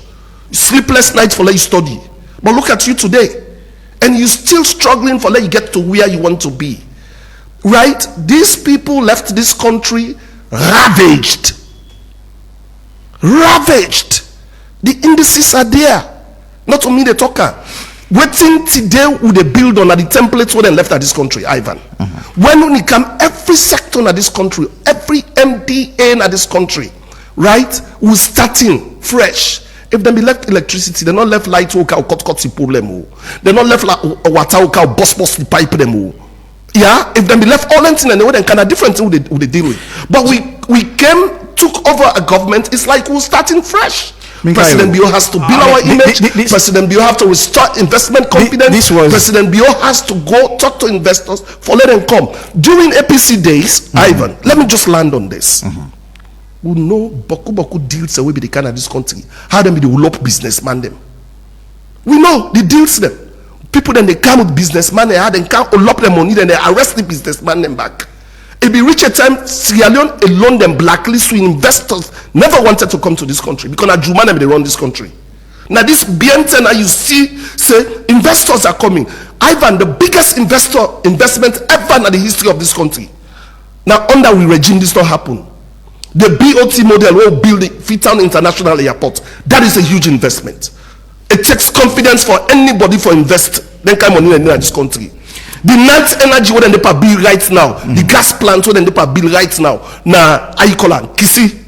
Sleepless nights for let you study. But look at you today. and you're still struggling for let you get to where you want to be, right? These people left this country ravaged. The indices are there. Not to me the talker. Waiting today with the build on the templates where they left at this country, Ivan. When we come, every sector in this country, every MDA in this country, right, we're starting fresh. If they be left electricity, they're not left light or cut the problem. They're not left like water or bust the pipe them. Yeah, if they be left all anything and they kind of different thing they deal with. But we took over a government. It's like we're starting fresh. Minkailu. President Bio has to build our image. President Bio have to restore investment confidence. President Bio has to go talk to investors for let them come. During APC days, Ivan, let me just land on this. We know Boku deals away with the kind of this country. How them be the ulop businessman them. We know the deals them. People then they come with businessman, they can't ulop them money, then they arrest the businessman them back. It be reach a time Sierra Leone alone them blacklist with investors never wanted to come to this country because Najumana they run this country. Now this BN10 now you see say investors are coming. Ivan, the biggest investment ever in the history of this country. Now under we regime this not happen. The BOT model will build the Freetown International Airport. That is a huge investment. It takes confidence for anybody for invest then come money in this country. The night energy what they build right now, the gas plant what they build right now, now Aikolan, Kisi,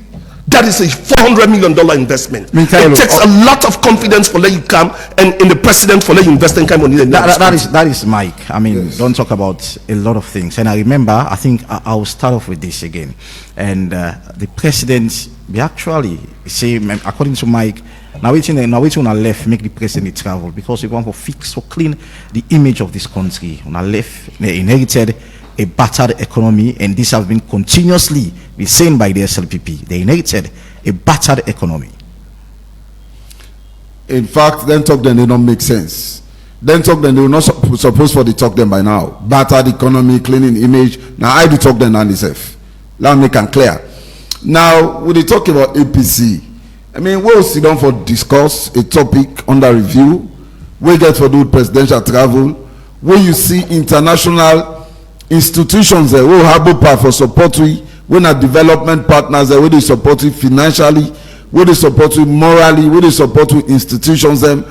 that is a $400 million investment. Minkailu, it takes a lot of confidence for let you come and in the president for let you invest in kind of money. That is Mike. I mean, yes. Don't talk about a lot of things. And I remember, I think I'll start off with this again. And the president, we actually say, according to Mike, now waiting on our left make the president travel because we want to fix or clean the image of this country. On our left, they inherited a battered economy, and this has been continuously be seen by the SLPP. They inherited a battered economy. In fact, then talk them they don't make sense. Then talk them they were not supposed for the talk them by now. Battered economy, cleaning image. Now I do talk them on this. Let me make it clear. Now when they talk about APC. I mean, we'll sit down for discuss a topic under review. We get for do presidential travel. Where you see international institutions there, we'll have for support we. When our development partners there, where they support you financially, where they support you morally, where they support you institutions them.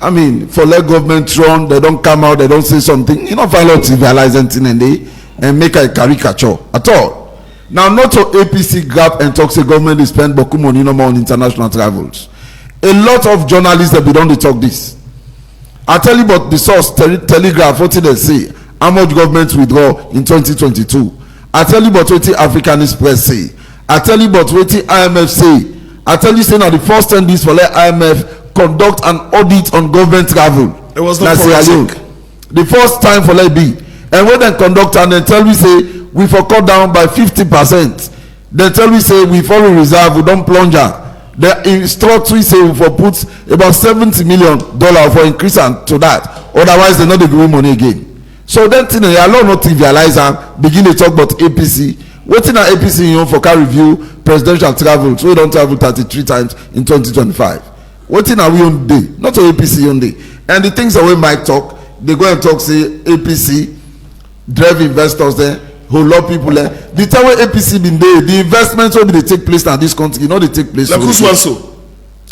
I mean, for let government run, they don't come out, they don't say something. You know, violate civilize anything and make a caricature at all. Now, not to APC grab and talk say government is spend boku money no more on international travels. A lot of journalists have been on the talk this. I tell you about the source, Telegraph, what did they say? How much government withdraw in 2022? I tell you about what the Africanist Press say. I tell you about what the IMF say. I tell you say now the first time this for let IMF conduct an audit on government travel. It was not forensic. The first time for let be. And when they conduct and then tell me say we for cut down by 50%. They tell me say we follow reserve, we don't plunger. The instruct we say we for put about $70 million for increase and to that. Otherwise they not the give money again. So then thing they allow not trivialize and begin to talk about APC. Waiting at APC you know, for car review presidential travel. So we don't travel 33 times in 2025. Waiting are we on day, not to APC on day. And the things that we might talk, they go and talk say APC drive investors there. Whole lot of people there. The time when APC been there, the investments will be they take place in this country, you know they take place. Like who's one so?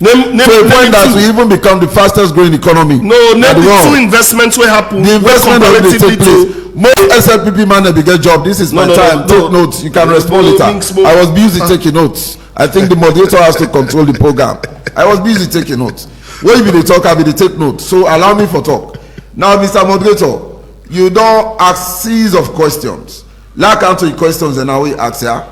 Name a point that we even become the fastest growing economy. No, name the two investments will happen. The investment that they take place. Most SLPP man they get job. This is my time. Take notes. You can respond later. I was busy taking notes. I think the moderator has to control the program. I was busy taking notes. When you be the talk, I be the take notes. So allow me for talk. Now, Mr. Moderator, you don't ask series of questions. Like answer your questions and now we ask here.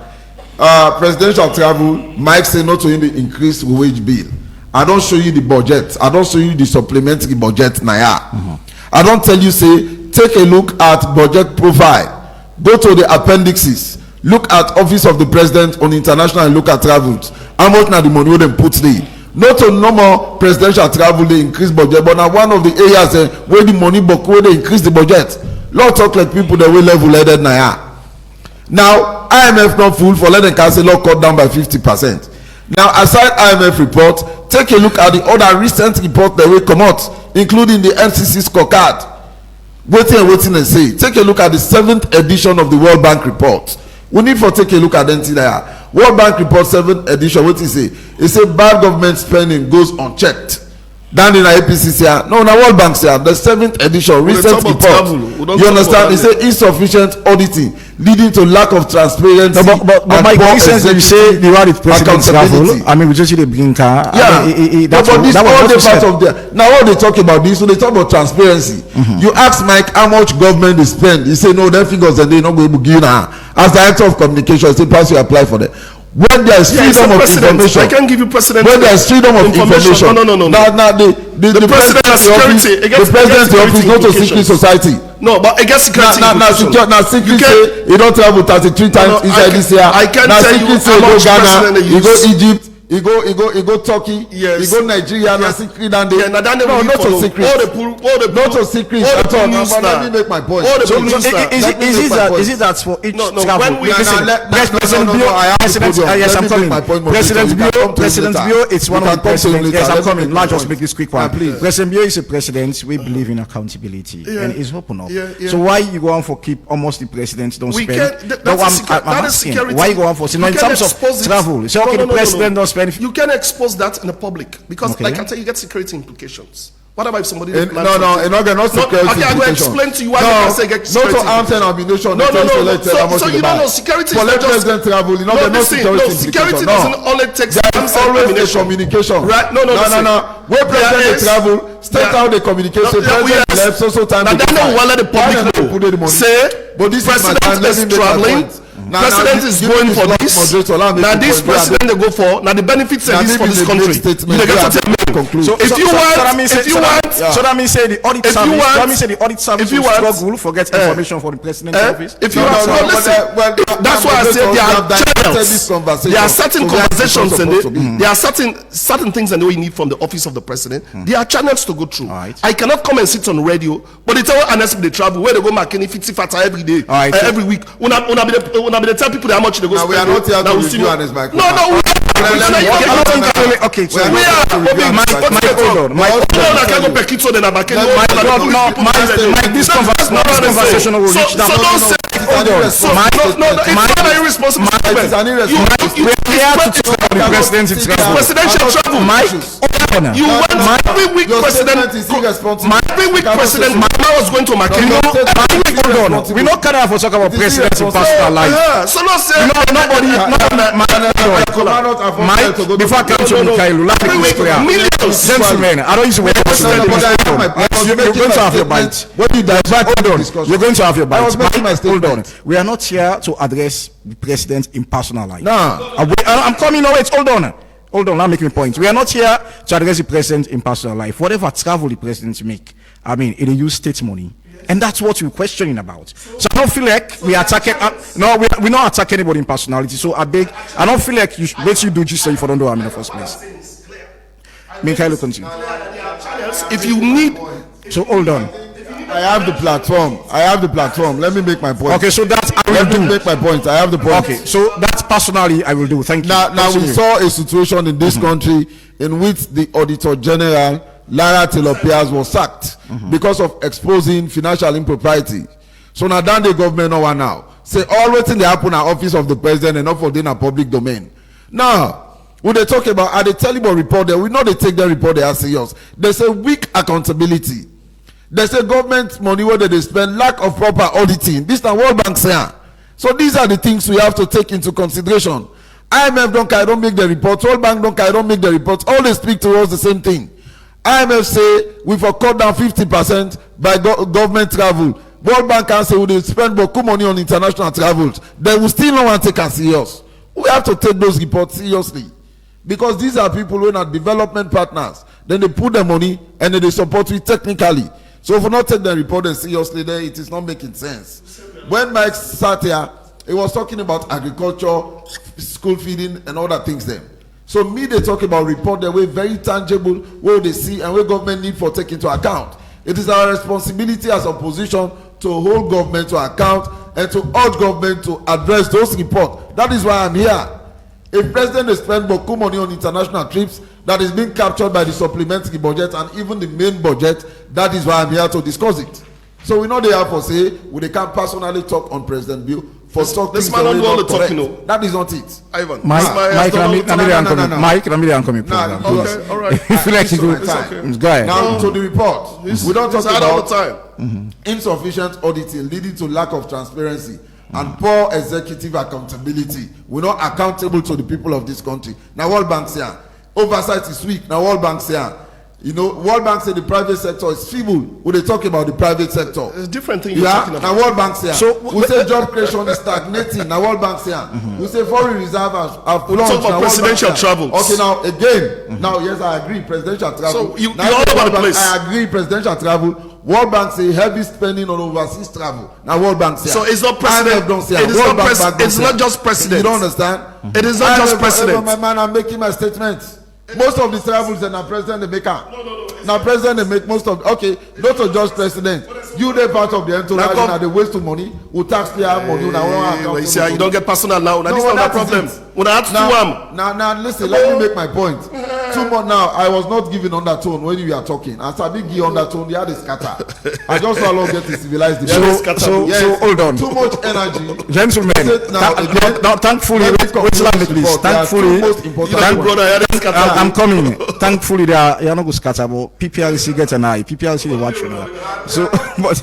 Presidential travel, Mike say not to him the increased wage bill. I don't show you the budget. I don't show you the supplementary budget now. I don't tell you say take a look at budget profile. Go to the appendixes. Look at office of the president on international and local travels. How much now the money they put there? Not to no more presidential travel they increase budget, but now one of the areas where the money book where they increase the budget. Lord talk like people that will level headed now. Now, IMF not full for letting cancel law cut down by 50%. Now, aside IMF report, take a look at the other recent report that will come out, including the NCC scorecard. waiting and say. Take a look at the 7th edition of the World Bank report. We need for take a look at them there. World Bank report 7th edition. What is it? It say bad government spending goes unchecked. Down in the APC here, no, World Bank here, the 7th edition, recent report. You understand? It say insufficient auditing leading to lack of transparency. No, but my since you say the right president travel, I mean, we just see the blinker. Yeah, but this all the part of there. Now, all they talk about this, so they talk about transparency. You ask Mike how much government they spend. He say no, them figures and they not going to give now. As director of communication, he say pass you apply for them. When there is freedom of information, I can give you precedent. When there is freedom of information, no. Now the president has security. The president of office not a secret society. No, but against security. Now secret say he don't travel 33 times inside this year. I can tell you how much Ghana, he go Egypt. He go Turkey. Yes. He go Nigeria. Yes. Secret and they. No, not a secret. Not a secret at all. Let me make my point. Is it that for each travel? President Bio, it's one of the presidents. Yes, I'm coming. Let's just make this quick one. President Bio is a president. We believe in accountability and it's open up. So why you go on for keep almost the presidents don't spend? That is security. Why you go on for? In terms of travel, so okay, the president don't spend. You can expose that in the public because, like I tell you, get security implications. What about if somebody? No, not security. Okay, I will explain to you why I say get security. Not to arms and ammunition. No. So you don't know security. For let president travel, you know no security doesn't only take arms and ammunition. Communication. Right? No. Where president travel, state out the communication. President left so time. Now then, we let the public know. Say, but this president is traveling. President is going for this. Now this president they go for. Now the benefits and this for this country. So if you want, so that means say the audit service. That means say the audit service will struggle for get information for the president's office. If you want, that's why I said there are channels. There are certain conversations and there are certain things and we need from the office of the president. There are channels to go through. I cannot come and sit on radio, but it's all honestly they travel where they go marking 50 fata every day, every week. They tell people how much they go spend. We are not here to review and it's back. No. Okay, so we are. This conversation will reach that. Presidential travel. You went every week. President Mama was going to Minkailu. We not care for talk about president's personal life. So not say nobody. Before I come to Minkailu, let me be clear. Gentlemen, I don't use the word you're going to have your bite. What you divert? Hold on. You're going to have your bite. Hold on. We are not here to address the president in personal life. No. I'm coming. No, wait. Hold on. Now make me point. We are not here to address the president in personal life. Whatever travel the president make, I mean, it use state money. And that's what we're questioning about. So I don't feel like we are attacking. No, we're not attacking anybody in personality. So I don't feel like what you do just so you don't know I'm in the first place. Minkailu, continue. If you need, so hold on. I have the platform. Let me make my point. Okay, so that I will do. Let me make my point. I have the point. Okay, so that personally I will do. Thank you. Now we saw a situation in this country in which the Auditor General Lara Telopias was sacked because of exposing financial impropriety. So now down the government now say all waiting they happen at office of the president and not for in a public domain. Now when they talk about are they telling about report there, we know they take the report they are serious. They say weak accountability. They say government money where they spend, lack of proper auditing. This is the World Bank saying. So these are the things we have to take into consideration. IMF don't make the reports. World Bank don't make the reports. All they speak towards the same thing. IMF say we've cut down 50% by government travel. World Bank can say we will spend beaucoup money on international travels. They will still not want to take us serious. We have to take those reports seriously. Because these are people who are development partners. Then they put the money and then they support it technically. So if we not take the report seriously, then it is not making sense. When Mike sat here, he was talking about agriculture, school feeding, and other things there. So me, they talk about report the way very tangible, where they see and where government need for take into account. It is our responsibility as opposition to hold government to account and to urge government to address those reports. That is why I'm here. If president has spent beaucoup money on international trips that is being captured by the supplementary budget and even the main budget, that is why I'm here to discuss it. So we know they have for say, we they can personally talk on President Bill for talk. This man don't do all the talking, no. That is not it. Ivan, Mike, this man has done all the talking. Mike, I'm coming. Okay, all right. If you like to do it, Okay. go ahead. Now to the report, we don't talk It's all about the time. insufficient auditing leading to lack of transparency and poor executive accountability. We're not accountable to the people of this country. Now World Bank say oversight is weak. Now World Bank say, you know, World Bank say the private sector is feeble. When they talk about the private sector, It's a different thing you're talking about. Now World Bank say, So, we say job creation is stagnating. Now World Bank say, we say foreign reserve have plunged. talk about Now World presidential Bank say, travels. okay, now again, now yes, I agree. Presidential travel. So you Now, all over World the Bank, place. I agree. Presidential travel. World Bank say heavy spending on overseas travel. Now World Bank say. So it's not president. IMF don't say. It is World not Bank back don't it's say. not just president. You don't understand? It is not just president. My man, I'm making my statements. Most of the travels and now president they make up. Now president they make most of. Okay, not to just president. You they part of the entourage Now, and they waste of money. We taxpayer money. You see, you don't get personal now. Now No, this is not that the is problem. it. When I had to Now, listen, let me make my point. 2 months now, I was not giving undertone when you are talking. As I big give undertone, the other scatter. I just so long get to civilize the So hold on. Too much energy. Gentlemen, now thankfully, I'm coming. Thankfully, they are not good scatter, but PPLC get an eye. PPLC they watch you now. So, but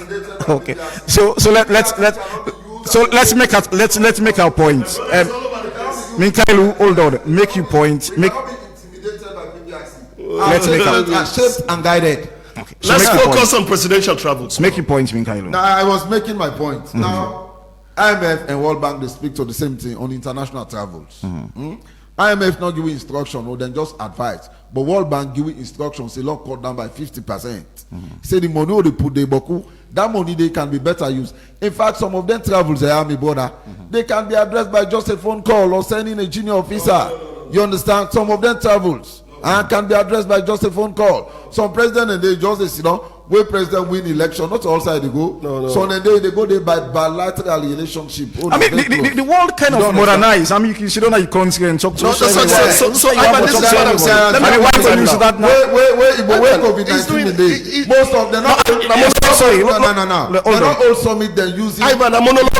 okay. So let's make our point. Minkailu, hold on. Make your point. Let's make our shaped and guided. okay. So Let's make your focus point. on presidential travels. Make your point, Minkailu. Now, I was making my point. Now, IMF and World Bank they speak to the same thing on international travels. IMF not giving instruction or then just advice, but World Bank giving instructions a lot cut down by 50%. Say the money they put they boku, that money they can be better used. In fact, some of them travels they army border, they can be addressed by just a phone call or sending a junior officer. You understand? Some of them travels and can be addressed by just a phone call. Some president and they just they sit down where president win election, not all side they go. So then they go there by bilateral relationship. I mean, the world kind of modernized. I mean, you sit down at your country and talk to us. So Ivan, this is what I'm saying. I mean, why don't you use that now? Where COVID-19 today? Most of them not. Sorry, No. They're not all summit. They're using. Ivan, I'm monologue.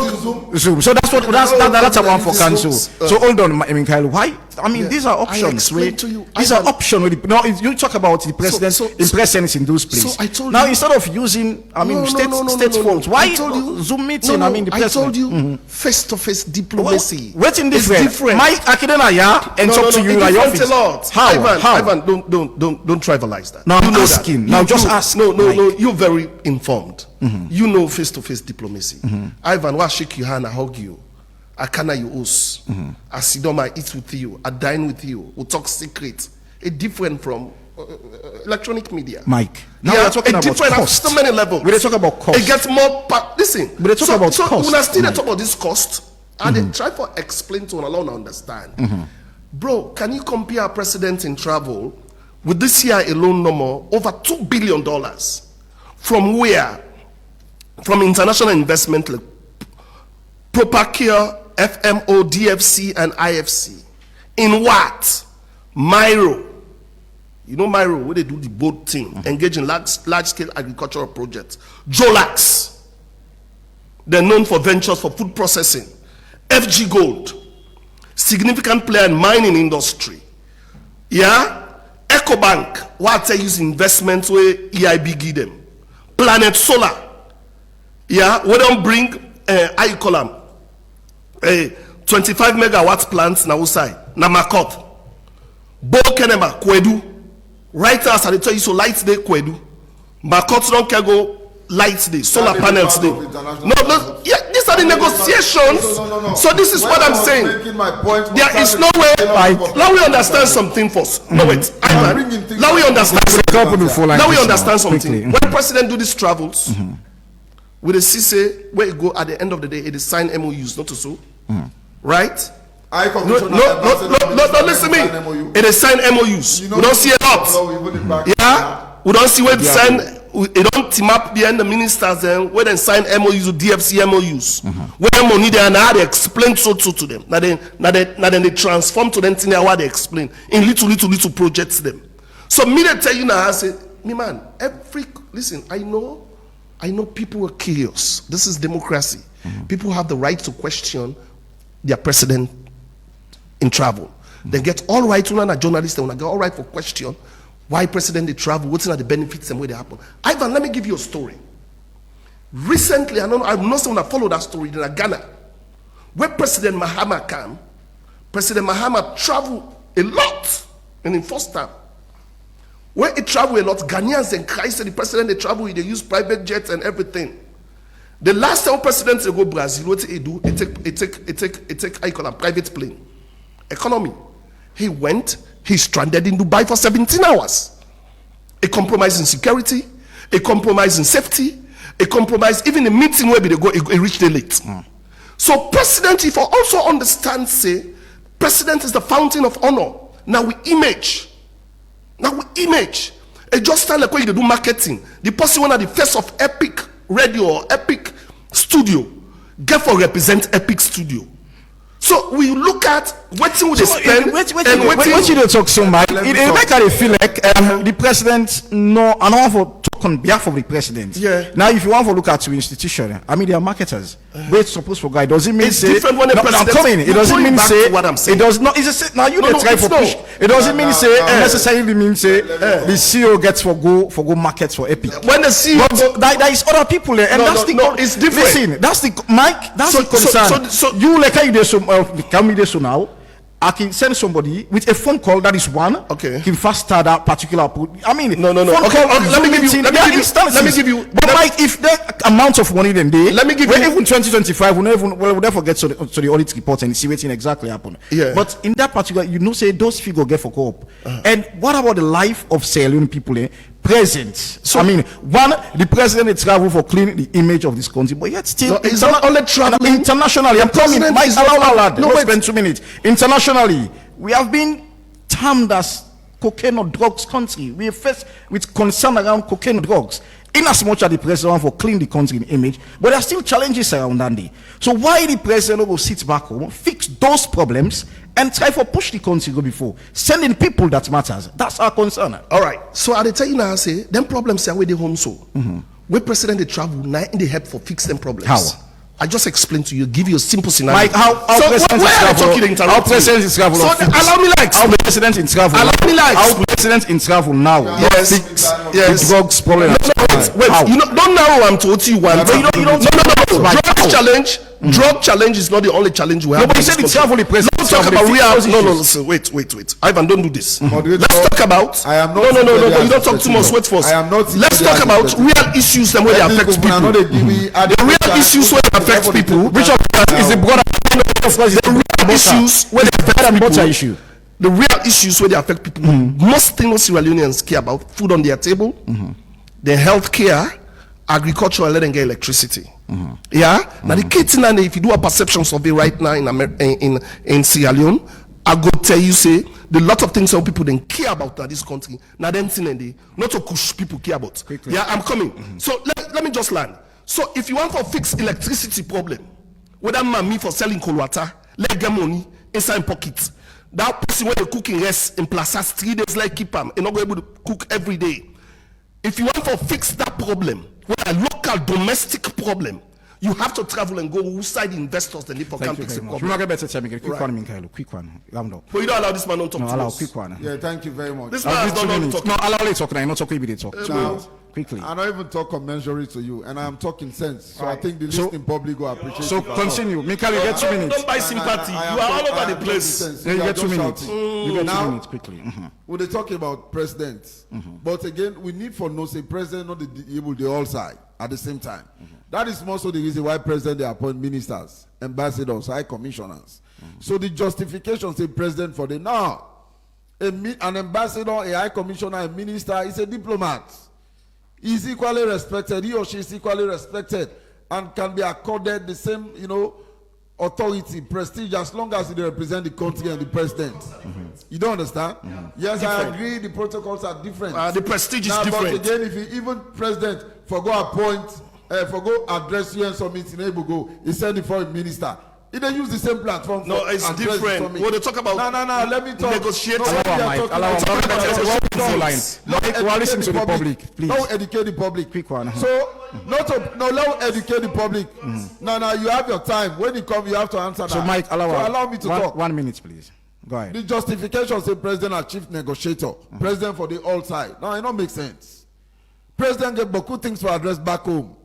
Zoom. So that's a one for cancel. So hold on, Minkailu. Why? I mean, these are options. explained to you. These are options. Now, if you talk about the president impressing in those places. So I told now you. instead of using, I mean, state phones. Why Zoom meeting? I mean, the I president. told you face-to-face diplomacy. Waiting It's different. Mike Akidena, and talk to you at your office. A lot. How? Ivan, don't trivialize that. No, I'm know asking. That. Now just ask. No. You're very informed. You know face-to-face diplomacy. Ivan, why shake your hand? I hug you. I can you us. I sit down, I eat with you. I dine with you. We talk secret. It's different from electronic media. Mike. Now we're talking about different cost. at so many levels. We're talking about cost. It gets more. Listen. We're talking about cost. When I still talk about this cost, and they try to explain to alone understand. Bro, can you compare our president in travel with this year alone number over $2 billion from where? From international investment like Propacure, FMO, DFC, and IFC. In what? Myro. You know Myro, where they do the boat thing, engage in large-scale agricultural projects. Jolax. They're known for ventures for food processing. FG Gold. Significant player in mining industry. Yeah? EcoBank. What they use investments where EIB give them. Planet Solar. Yeah? We don't bring, how you call them? 25 megawatts plants na outside na Makot. Bo Kenema Kwedu. Right now, as I tell you, so lights day Kwedu. Makot don't care go lights day, solar panels day. No, yeah, these are the negotiations. No. So this is what I'm saying. There is no way. Now we understand something first. No wait, Ivan. Now we understand. Now we understand something. When president do these travels. With a CC, where it go at the end of the day, it is sign MOUs, not to so. Right? No, listen to me. It is sign MOUs. We don't see a lot. Yeah? We don't see where it sign, it don't team up behind the ministers and where they sign MOUs or DFC MOUs. Where money they are now they explain so to them. Now then they transform to them thing what they explain in little projects them. So me they tell you now, I say, me man, listen, I know I know people were curious. This is democracy. People have the right to question their president in travel. They get all right, when a journalist, they get all right for question why president they travel, what's the benefits and where they happen. Ivan, let me give you a story. Recently, I'm not someone that followed that story in Ghana, where President Mahama came. President Mahama traveled a lot and in first time. Where he traveled a lot, Ghanaians and Christ and the president they travel, they use private jets and everything. The last time president they go Brazil, what he do? He take I call a private plane. Economy. He went, he stranded in Dubai for 17 hours. A compromise in security, a compromise in safety, a compromise even the meeting where they go, he reached the late. So president, if I also understand, say, president is the fountain of honor. Now we image. It just sound like when you do marketing. The person one at the face of Epic Radio or Epic Studio, get for represent Epic Studio. So we look at what you would spend what you don't talk so much. It make I feel like the president no, I don't want to talk on behalf of the president. Yeah. Now, if you want to look at your institution, I mean, they are marketers. Wait, supposed for guy doesn't mean it's say different when the president. I'm coming. It doesn't mean say what I'm saying. It does not. It's a, now you No, try for push. It doesn't mean say necessarily mean say the CEO gets for go markets for Epic. When the CEO, but there is other people there, and that's the it's different. Listen, that's the Mike. That's the concern. So you like how you do so. Come with so now. I can send somebody with a phone call. That is one. Okay. Can fast start that particular. I mean, no. Phone Okay. call, Let me give you. But like, if the amount of money then they, let me give you. Even 2025, we'll never get to the audit report and see what exactly happened. Yeah. But in that particular, say those figures get for co-op. And what about the life of Sierra Leone people there? Present. So I mean, one, the president is travel for cleaning the image of this country, but yet still, it's not only traveling internationally. I'm coming. Mike, allow. No, spend 2 minutes. Internationally, we have been termed as cocaine or drugs country. We are faced with concern around cocaine or drugs. In as much as the president want for clean the country in image, but there are still challenges around that day. So why the president will sit back home, fix those problems, and try for push the country go before sending people that matters? That's our concern. All right. So I tell you now, say them problems are where they home so. Where president they travel, now in the help for fix them problems. How? I just explained to you, give you a simple scenario. Like how president is travel. So allow me like how president in travel. Allow me like how president in travel now. Yes. The drugs problem. Wait. You don't narrow. I'm to what you want. You don't. No. Drug challenge is not the only challenge we have. Nobody said it's travel. The president. Let's talk about real. No. Listen. Wait. Ivan, don't do this. Let's talk about. I am not. No. You don't talk too much. Wait first. I am not. Let's talk about real issues and where they affect people. The real issues where they affect people. Which of that is the broader? The real issues where they affect people. Issue. The real issues where they affect people. Most things Sierra Leoneans care about: food on their table, their health care, agriculture, and letting get electricity. Yeah. Now the key thing, and if you do a perception survey right now in Sierra Leone, I go tell you say the lot of things some people don't care about that this country. Now them thing and they not to push people care about. Quickly. Yeah, I'm coming. So let me just land. So if you want to fix electricity problem, whether me for selling cold water, let get money inside pocket. That person when they cooking rest in plazas 3 days like keep them, and not go able to cook every day. If you want to fix that problem, with a local domestic problem, you have to travel and go outside investors then for can fix the problem. Quick one. Round up. But you don't allow this man to talk to allow us. quick one. Yeah, thank you very much. This man has not talk. No, allow me talk now. Not talk with talk. Now, quickly. I don't even talk commensurate to you, and I'm talking sense. So I think the listening public will appreciate. So continue. Minkailu, you get 2 minutes. Don't buy sympathy. You are all over the place. You get 2 minutes. You get 2 Now, minutes quickly. We're talking about presidents, but again, we need for no say president not the able the all side at the same time. That is more so the reason why president they appoint ministers, ambassadors, high commissioners. So the justification say president for the now, an ambassador, a high commissioner, a minister is a diplomat. Is equally respected. He or she is equally respected and can be accorded the same, authority, prestige, as long as they represent the country and the president. You don't understand? Yes, different. I agree. The protocols are different. The prestige is now, different. But again, if you, even president forgo appoint, forgo address you and submit in able go, he send it for a minister. He don't use the same platform. No, it's different. When they talk about no, let me talk. Negotiate. Allow listen to the public, please. Don't educate the public. Quick one. So No, let me educate the public. No, you have your time. When you come, you have to answer that. So, Mike, allow me to talk. 1 minute, please. Go ahead. The justification say president as chief negotiator, president for the all side. No, it don't make sense. President get beaucoup things to address back home.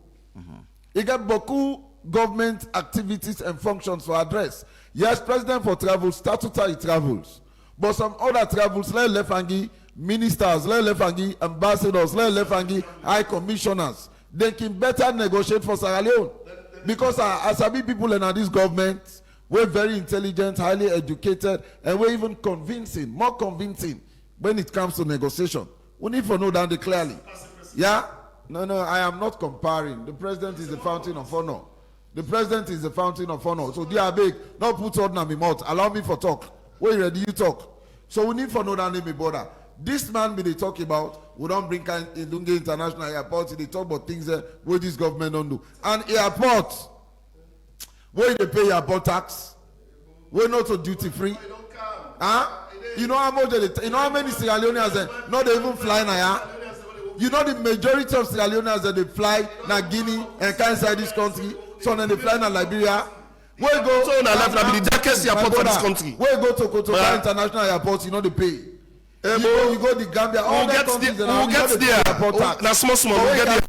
He get beaucoup government activities and functions for address. Yes, president for travels, statutory travels, but some other travels, let lefangi ministers, let lefangi ambassadors, let lefangi high commissioners. They can better negotiate for Sierra Leone because as I be people in this government, we're very intelligent, highly educated, and we're even convincing, more convincing when it comes to negotiation. We need to know that clearly. Yeah. No, I am not comparing. The president is the fountain of honor. The president is the fountain of honor. So, dear big, not put on my mouth. Allow me for talk. Where ready you talk. So, we need to know that name bother. This man be they talk about, we don't bring Lungi International Airport, they talk about things where this government don't do. And airport, where they pay airport tax, we're not so duty free. Huh? You know how much you know how many Sierra Leoneans not even flying here? You know the majority of Sierra Leoneans that they fly na Guinea and can inside this country. So then they fly na Liberia. We go so na left na be the darkest airport for this country. We go to Kotoka International Airport, you know they pay. You go the Gambia, all the countries that who gets there? Na small we get there.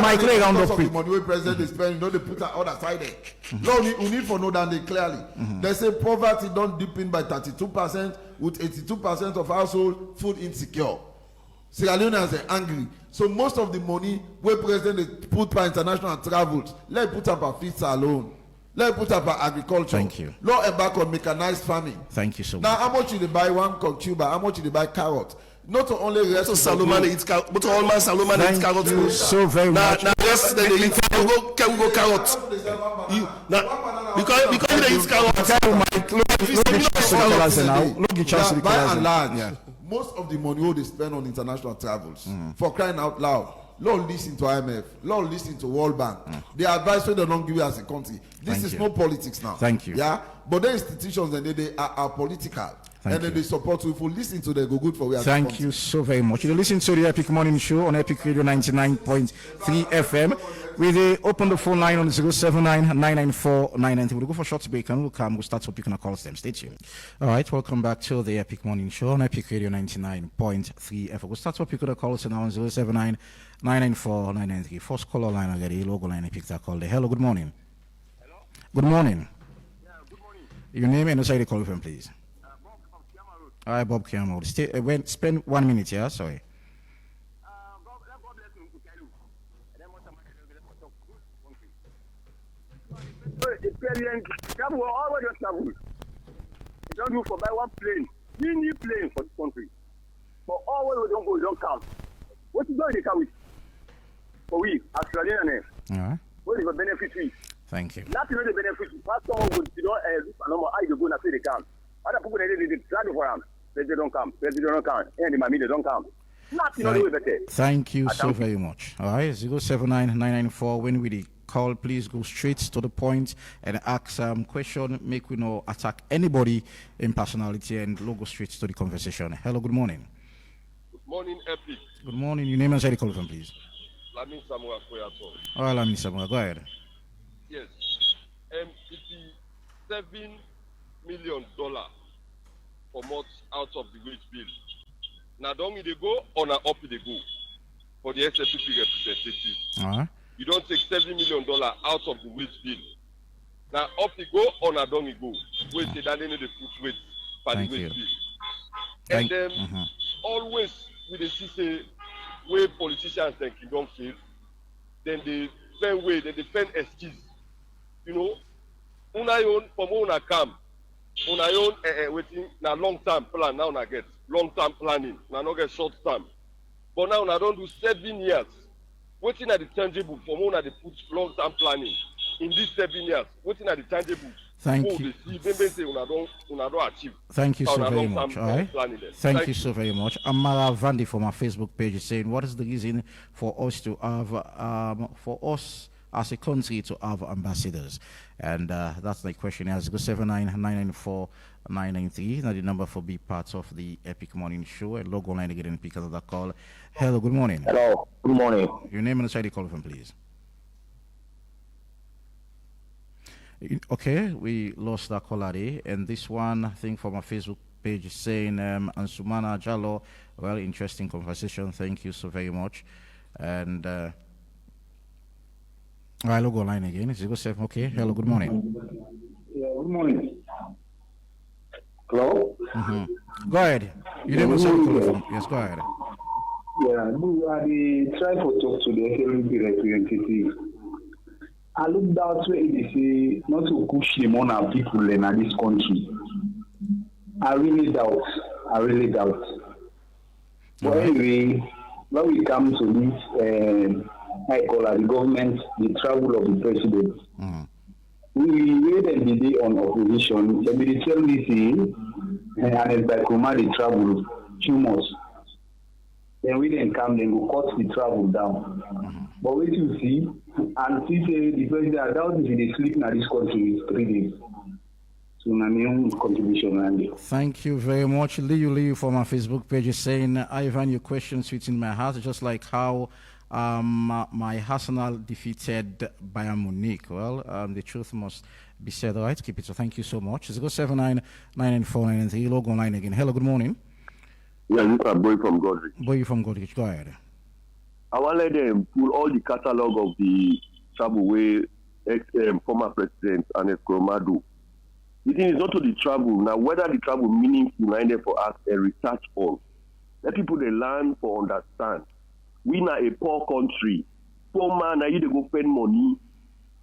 Mike, lay down the money where president is spending, they put that other side there. No, we need for know that they clearly. They say poverty don't dip in by 32%, with 82% of household food insecure. Sierra Leoneans are angry. So most of the money where president put by international travels, let put up a feeds alone. Let put up a agriculture. Thank you. Law embark on mechanized farming. Thank you so much. Now, how much you they buy one cucumber? How much you they buy carrot? Not only rest. So Salomon eats carrot, but all man Salomon eats carrot. Thank you so very much. Now rest then they eat can we go carrot? Because they eat carrot. By and large, most of the money they spend on international travels, for crying out loud, Lord listen to IMF, Lord listen to World Bank. The advice they don't give you as a country. This is no politics now. Thank you. Yeah, but the institutions and they are political. And then they support you. If you listen to them, go good for you. Thank you so very much. You listen to the Epic Morning Show on Epic Radio 99.3 FM. We open the phone line on 079-994-993. We'll go for a short break and we'll come. We'll start picking our calls. Stay tuned. All right, welcome back to the Epic Morning Show on Epic Radio 99.3 FM. We'll start picking our calls now on 079-994-993. First caller line already. Logo line Epic that call. Hello, good morning. Hello. Good morning. Yeah, good morning. Your name and the side you call from, please. All right, Bob Kiamo. Spend 1 minute, yeah? Sorry. God bless you, Minkailu. And then what am I going to talk good country? Experience, travel, always just travel. You don't do for buy one plane, mini plane for this country. But always we don't go, we don't come. What you going to come with? For we, Australian, what is the benefit we? Thank you. Not the benefit. Pastor would you know, normal, I go and say they come. Other people, they travel for them. They don't come. They don't come. And the mommy, they don't come. Nothing to do with it. Thank you so very much. All right, 079-994. When we call, please go straight to the point and ask question. Make we know attack anybody in personality and go straight to the conversation. Hello, good morning. Good morning, Epic. Good morning. Your name and where you call from, please. Lamin Samuel Koyato. All right, Lamin Samuel, go ahead. Yes. $7 million for months out of the wage bill. Now, don't they go or now up they go for the SFPP representatives? you don't take $7 million out of the wage bill. Now up you go, on a down you go. Wait, say that they need to put weight for the Thank wage you. bill. And then always with the say where politicians think you don't fail, then they find way, then they find excuse. You know, una own from una come, una own waiting na long term plan now na get long term planning, na not get short term. But now una don't do 7 years. Waiting at the tangible from una they put long term planning in these 7 years. Waiting at the tangible. Thank you. Una don't achieve. Thank you so Una very long-term much. All right. planning there. Thank you so very much. Amara Vandi from our Facebook page is saying, what is the reason for us to have, for us as a country to have ambassadors? And that's the question. As go 79994-993. Now the number for be part of the Epic Morning Show. And log online again and pick up that call. Hello, good morning. Hello, good morning. Your name and the side you call from, please. Okay, we lost that caller there. And this one, I think from our Facebook page is saying, Ansumana Jalo, well, interesting conversation. Thank you so very much. And I'll go line again. Is it go okay? Hello, good morning. Yeah, good morning. Hello? Go ahead. You name and side you call from. Yes, go ahead. Yeah, I try to talk to the FLB representative. I look down where they say not to push the amount of people in this country. I really doubt. But anyway, when we come to this, I call it the government, the travel of the president. We wait and the day on opposition. They will tell me, and it's by Koroma they travel 2 months. Then we then come, then we cut the travel down. But wait you see, and see say the president, I doubt if they sleep in this country 3 days. So my main contribution and Thank you very much. Liu from our Facebook page is saying, Ivan, your question sits in my heart, just like how my Arsenal defeated Bayern Munich. Well, the truth must be said, all right? Keep it. So thank you so much. 079994993. Log online again. Hello, good morning. Yeah, you are Boy from Godrich. Boy from Godrich, go ahead. I want to let them pull all the catalogue of the travel way former president and Koroma do. The thing is not to the travel. Now, whether the travel meaningful and for us a research on. Let people they learn for understand. We are a poor country. Poor man, now you they go spend money.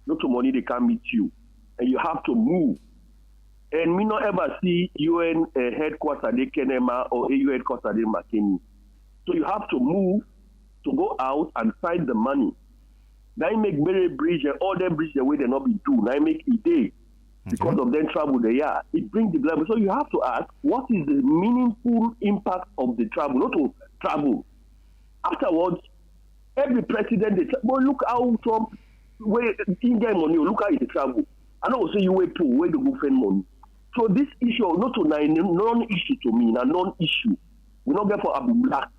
Not to money they can meet you. And you have to move. And we not ever see UN headquarters de Kenema or AU headquarters de Makeni. So you have to move to go out and find the money. Now you make very bridge and all them bridges the way they not be do. Now you make a day because of them travel they are. It brings the level. So you have to ask, what is the meaningful impact of the travel? Not to travel. Afterwards, every president, but look how Trump, where in get money, look how it travel. I know say you wait to where to go spend money. So this issue, not to non-issue to me, a non-issue. We not get for Abu Black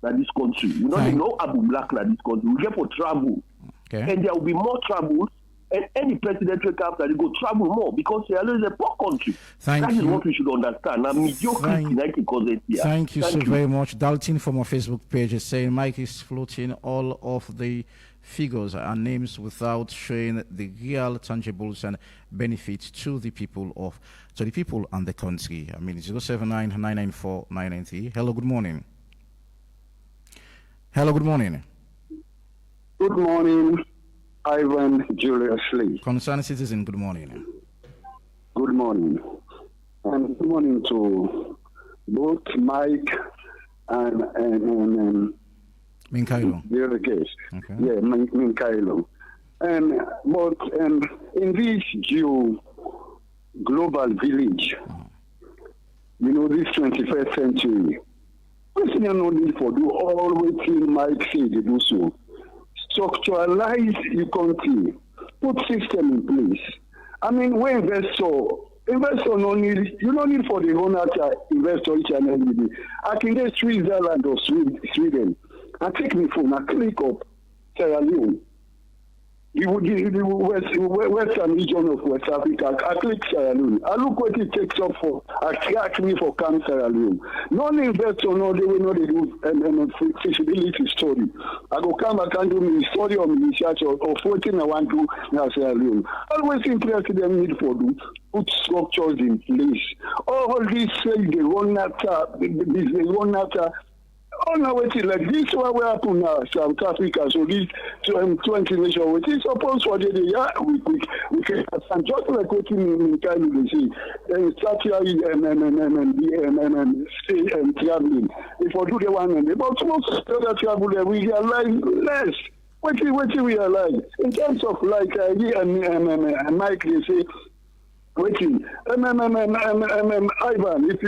in this country. We don't know Abu Black in this country. We get for travel. Okay. And there will be more travels. And any president will come that they go travel more because Sierra is a poor country. That is what we should understand. Now, mediocrity, Thank you so very much. Dalton from our Facebook page is saying Mike is floating all of the figures and names without showing the real tangibles and benefits to the people and the country. I mean, 079994993. Hello, good morning. Hello, good morning. Good morning, Ivan Julius Lee. Concerned citizen, good morning. Good morning. And good morning to both Mike and Minkailu. The other case. Okay. Yeah, Minkailu. But in this global village, this 21st century, we no need for do all what Mike say to do so. Structuralize the country, put system in place. I mean, we investor no need, you don't need for the owner to investor each and every day. I can get Switzerland or Sweden. I take my phone, I click up Sierra Leone. the western region of West Africa, I click Sierra Leone. I look what it takes up for attract me for Camp Sierra Leone. Non-investor, no, they will not do feasibility study. I go come, I can do my study on research or 14 I want to now Sierra Leone. Always interested in need for do put structures in place. All these say they run after, they run after. Oh no, wait till like this what will happen now, South Africa. So this 20 nations, which is supposed for the we can and just like what in Minkailu they say, start traveling. If we do the one and but most of the travel we realize less. What we realize in terms of like and Mike they say. Waiting, Ivan. If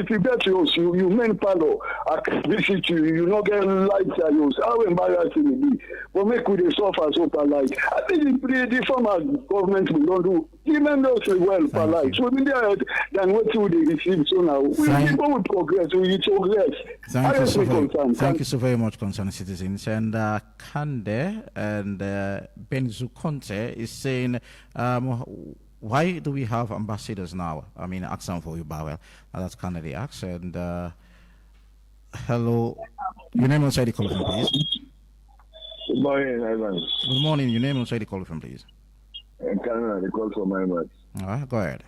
you get yours, you main palo. I can visit you. You not get lights at yours. How embarrassing it be? But make we suffer so polite. I think the former government will not do tremendously well polite. So we there than what we receive. So now people will progress. We progress. Thank you so very much, concerned citizens. And Kande and Benzu Conte is saying. Why do we have ambassadors now? I mean, accent for you, Bawel. That's kind of the accent. Hello. Your name inside the call from, please. Good morning, Ivan. Good morning. Your name inside the call from, please. Canada, the call from my much. All right, go ahead.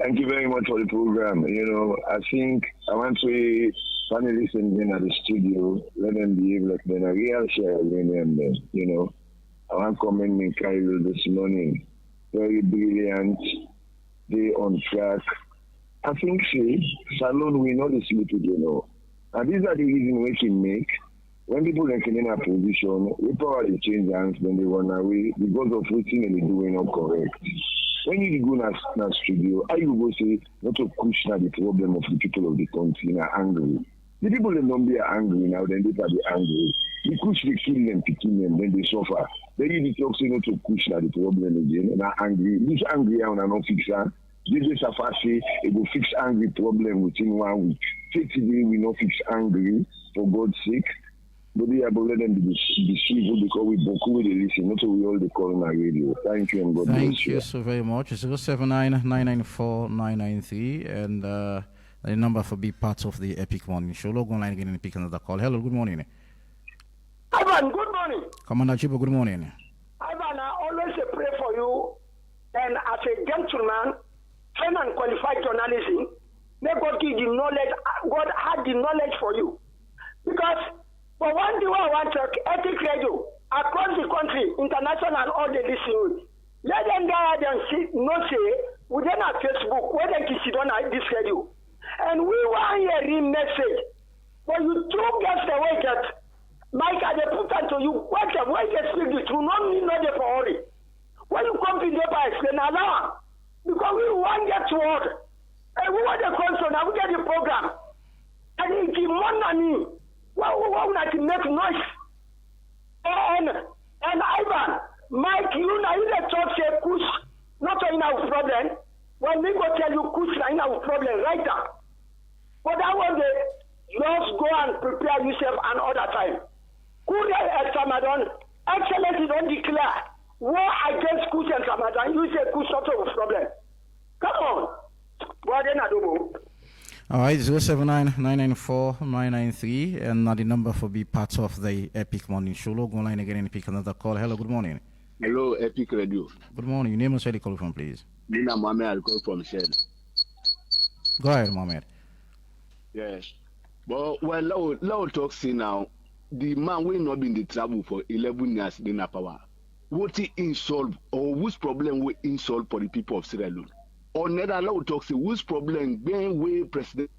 Thank you very much for the program. You know, I think I want to panelists in at the studio, let them behave like they're a real share of them, you know. I want to commend Minkailu this morning. Very brilliant. They on track. I think Salon we know the sleep you know. And these are the reasons we can make. When people are in a position, we probably change hands when they run away because of what they're doing not correct. When you go to the studio, how you go say not to push now the problem of the people of the country are angry. The people in Colombia are angry now, then they are angry. You push the kill them, picking them, then they suffer. Then you talk say not to push now the problem again, and are angry. This angry and not fix that. They just have to say it will fix angry problem within 1 week. Take today we not fix angry for God's sake. But they are let them be civil because we boku they listen, not we all the call on our radio. Thank you and God bless you. Thank you so very much. 079-994-993 and the number for be part of the Epic Morning Show. Log online again and pick another call. Hello, good morning. Ivan, good morning. Commander Chibo, good morning. Ivan, I always pray for you, and as a gentleman, trained and qualified journalism, may God give the knowledge, God had the knowledge for you. Because for one thing I want to Epic Radio, across the country, international, all the listeners, let them go ahead and see, not say, we then have Facebook, where they can sit on this radio. And we want to hear message. But you two get the way that Mike, I put that to you. What the way they speak the truth, not me, not the hurry. When you come to the by explain allow, because we want to get to order. And we want the console, now we get the program. And if you want money, well, we want to make noise. And Ivan, Mike, you know, you the talk say kush, not in our problem. When we go tell you kush, in our problem, right now. But that was the just go and prepare yourself another time. Could Ramadan, Excellency don't declare war against Kush and Ramadan. You say Kush not a problem. Come on. Well, then I don't know. All right, 079-994-993 and now the number for be part of the Epic Morning Show. Go online again and pick another call. Hello, good morning. Hello, Epic Radio. Good morning. Your name and where you call from, please. Nina Mohammed, I call from Shell. Go ahead, Mohammed. Yes. But well, let talk see now. The man will not be in the trouble for 11 years in a power. What he insolve or whose problem will insolve for the people of Sierra Leone? Or neither let talk see whose problem being way president.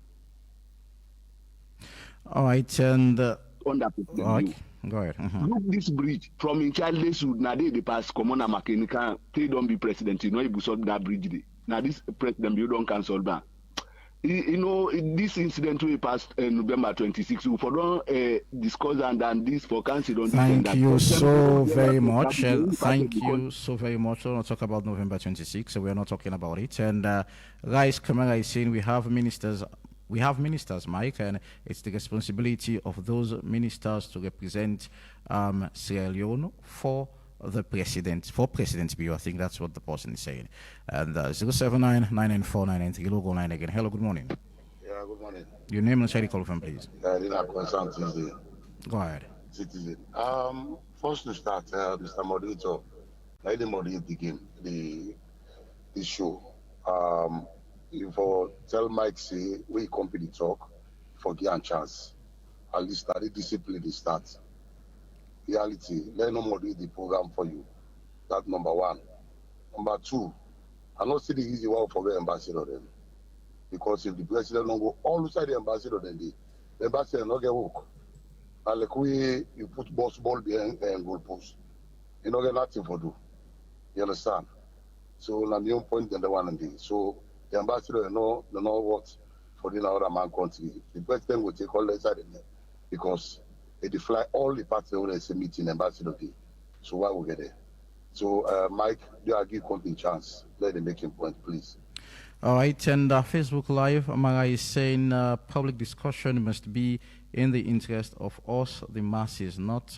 All right, and under right. Go ahead. Look this bridge from in childhood now they pass common and mechanical. They don't be president. You know if you solve that bridge. Now this president you don't cancel that. You know, this incident we passed November 26. We don't discuss and this for council. Thank you so very much. Thank you so very much. We're not talk about November 26. So we are not talking about it. And guys, Kamara is saying we have ministers we have ministers, Mike, and it's the responsibility of those ministers to represent Sierra Leone for the president, for President Bio. I think that's what the person is saying. And 079-994-993, logo line again. Hello, good morning. Yeah, good morning. Your name and city call from, please. I did not concern Tuesday. Go ahead. Citizen. First to start, Mr. Moderator, I didn't moderate the game, the show. If tell Mike say we company talk for give and chance. At least study discipline they start. Reality, let no moderate the program for you. That's number one. Number two, I not see the easy one for the ambassador then. Because if the president don't go all inside the ambassador, then the ambassador not get work. And like you put ball behind and goal post. You don't get nothing for do. You understand? So na the point in the one and the so the ambassador know what for the other man country. The president will take all the side in there because they fly all the parts when they say meeting ambassador day. So why we get there? So Mike, you are give company chance. Let them make him point, please. All right, and Facebook Live, Amara is saying public discussion must be in the interest of us, the masses, not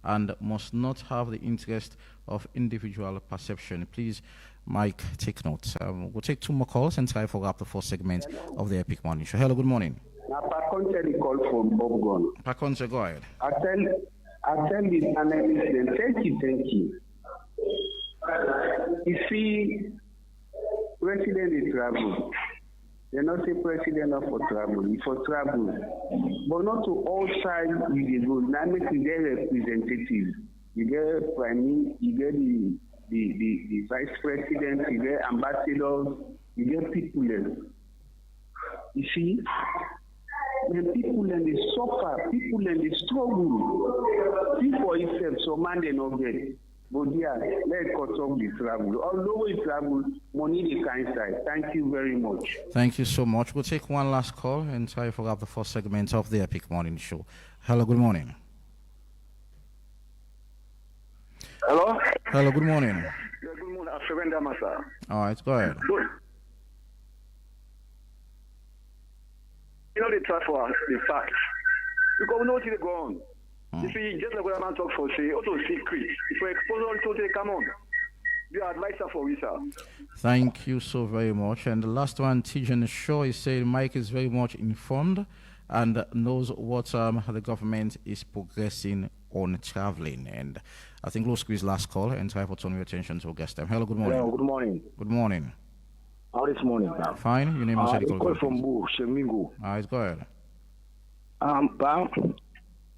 and must not have the interest of individual perception. Please, Mike, take note. We'll take two more calls and try for up the first segment of the Epic Morning Show. Hello, good morning. Now, Pakonche, the call from Bobgon. Pakonche, go ahead. I tell the analyst, thank you. You see, president is travel. They're not a president not for travel, it's for travel. But not to all sides you go. Now make you get representatives. You get prime minister, you get the vice president, you get ambassadors, you get people there. You see? When people and they suffer, people and they struggle. People itself, so man they not get. But yeah, let's cut off the travel. Although we travel, money the kind side. Thank you very much. Thank you so much. We'll take one last call and try to up the first segment of the Epic Morning Show. Hello, good morning. Hello? Hello, good morning. Yeah, good morning. I'm Surrender Masa. All right, go ahead. Good. You know the trust for the facts. Because we know what they go on. You see, just like what I'm talk for, say, also secret. If we expose all to come on. You are advisor for we, sir. Thank you so very much. And the last one, Tijan Shaw is saying Mike is very much informed and knows what the government is progressing on traveling. And I think we'll squeeze last call and try to turn your attention to guest time. Hello, good morning. Hello, good morning. Good morning. How this morning? Fine. Your name is I call from Boo, Shemingo. All right, go ahead.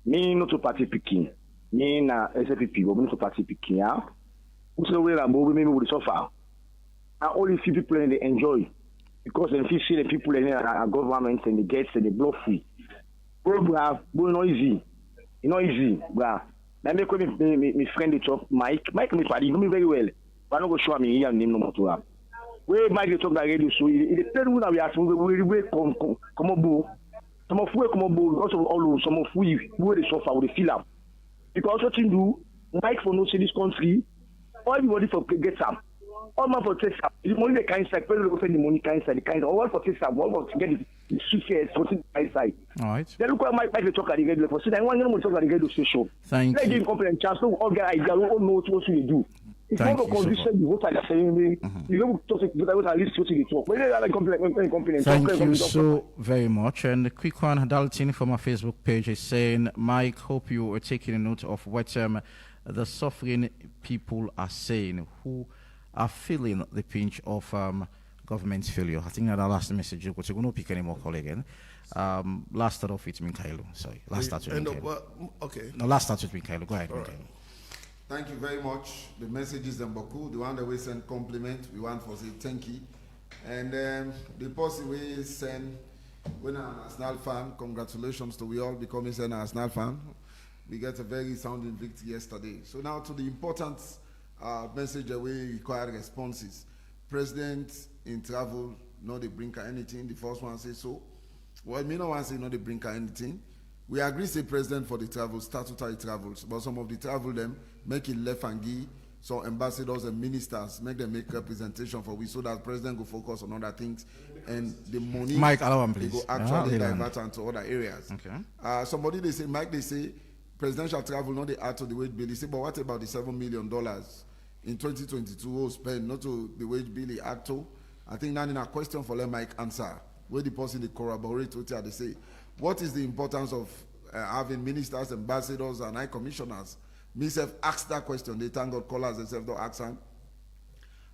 Me not to party picking. Me na SPP, but me not to party picking. Yeah. Who's the way that maybe would suffer? And only few people and they enjoy because if you see the people in our government and the gates and they blow free. But not easy. It's not easy, bruh. Now me friend the talk Mike me party, know me very well. But I'm not go show me here name no more to have. Where Mike they talk that radio so it depends who we ask we come on. Some of we come on board because of all some of we where they suffer with the feel up. Because what you do, Mike for no see this country, everybody for get some. All man for take some. The money the kind side, people go spend the money kind side, the kind all for take some, all for get the success for the kind side. All right. Then look what Mike they talk at the radio for. So I want to talk at the radio station. Thank you. Let him complain chance. No all get idea. We all know what we do. It's not a condition you vote at saying you don't talk about at least what you talk. When they complain. Thank you so very much. And a quick one, Dalton from our Facebook page is saying, Mike, hope you are taking a note of what the suffering people are saying who are feeling the pinch of government failure. I think that our last message, because we're not pick any more call again. Last start off with Minkailu. Sorry. Last start with Minkailu. Okay. No, last start with Minkailu. Go ahead, Minkailu. Thank you very much. The messages and Boku, the one that we send compliment, we want for say thank you. And the person we send when I'm an Arsenal fan, congratulations to we all becoming an Arsenal fan. We get a very sounding victory yesterday. So now to the important message that we require responses. President in travel, not they bring anything. The first one says so. Well, me no one say not they bring anything. We agree say president for the travel, statutory travels, but some of the travel them make it left and give some ambassadors and ministers, make them make representation for we, so that president will focus on other things, and the money Mike, allow him, they please. go actually divert into other areas. Okay. Somebody they say, Mike, they say presidential travel not the add to the wage bill. They say, but what about the $7 million in 2022 will spend not to the wage bill they add to? I think that in a question for let Mike answer, where the person they corroborate what they say. What is the importance of having ministers, ambassadors, and high commissioners? Me self ask that question. They thank God callers themselves don't ask them.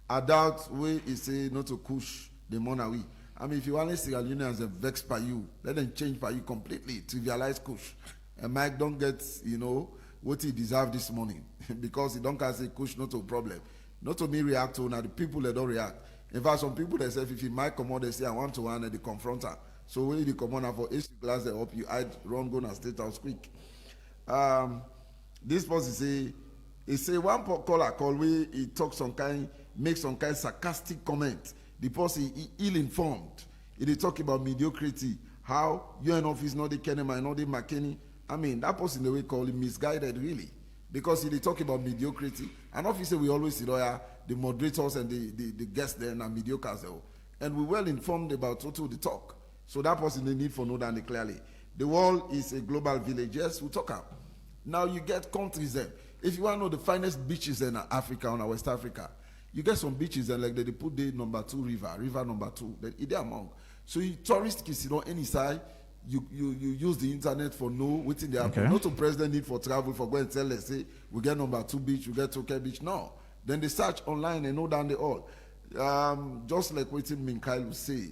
I doubt we is say not to push the money. I mean, if you want to see unions and vex by you, let them change by you completely, trivialize Kush. And Mike don't get, what he deserve this morning because he don't can say Kush not a problem. Not to me react to now the people that don't react. In fact, some people they say if he might come on, they say I want to one and they confront her. So when they come on for 8 glass they up, you hide run go and state house quick. This person say one caller call where he talk make some kind sarcastic comment. The person ill-informed. He talk about mediocrity, how UN office not the Kenema, not the McKinney. I mean, that person the way call him misguided really. Because he talk about mediocrity. And officer we always see the moderators and the guests there and mediocres there. And we well informed about what the talk. So that person they need for know that clearly. The world is a global village. Yes, we talk about. Now you get countries there. If you want to know the finest beaches in Africa, on West Africa, you get some beaches and like they put the number 2 river number 2. They among. So you tourist kids, any side, you use the internet for within the okay. Not to president need for travel for go and tell let's say we get number 2 beach, we get Toke beach. No. Then they search online and know down they all. Just like what Minkailu say.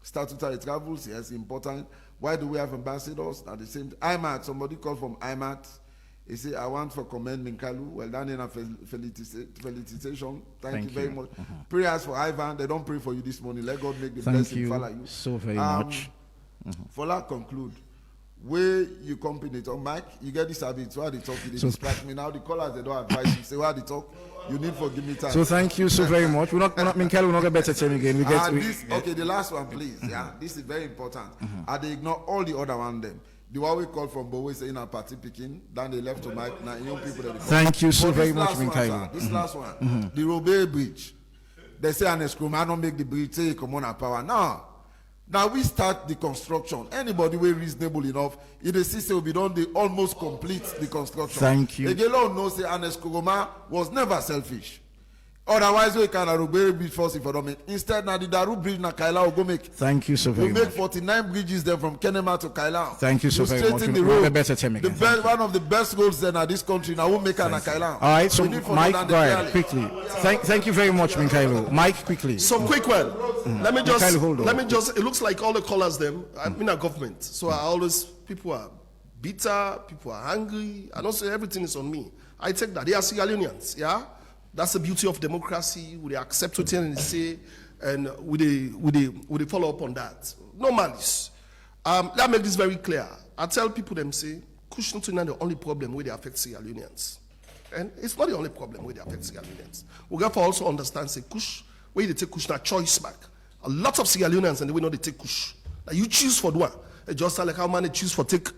Statutory travels, yes, important. Why do we have ambassadors? At the same time, IMAT, somebody called from IMAT. He said, I want to commend Minkailu. Well done in a felicitation. Thank you very much. Prayers for Ivan. They don't pray for you this morning. Let God make the blessing follow you. So very much. For that conclude, where you company talk, Mike, you get this habit. Why they talk, they distract me. Now the callers, they don't advise you. Say why they talk. You need for give me time. So thank you so very much. We're not Minkailu will not get better time again. Okay, the last one, please. Yeah, this is very important. They ignore all the other one them. The one we call from Bowe saying a party picking, then they left to Mike. Now young people. Thank you so very much, Minkailu. This last one, the Robey Bridge. They say an escrow, I don't make the bridge say come on a power. Now we start the construction. Anybody way reasonable enough, in the system will be done, they almost complete the construction. Thank you. The Gelon knows say Ernest Koroma was never selfish. Otherwise, we can Robey Bridge first if I don't make. Instead, now the Daru Bridge na Kaila will go make. Thank you so very much. We make 49 bridges there from Kenema to Kaila. Thank you so very much. The road, better time again. One of the best roads then at this country. Now we'll make an Kaila. All right, so Mike, go ahead quickly. Thank you very much, Minkailu. Mike, quickly. So quick one. Let me just. It looks like all the callers them. I'm in a government, so people are bitter, people are angry. I don't say everything is on me. I take that they are Sierra Leoneans. Yeah. That's the beauty of democracy. We accept what they say, and we follow up on that. No malice. Let me make this very clear. I tell people them say, Kush not the only problem where they affect Sierra Leoneans, and it's not the only problem where they affect Sierra Leoneans. We got to also understand say Kush where they take Kush na choice back. A lot of Sierra Leoneans and the way they take Kush. Now you choose for one. Just like how many choose for take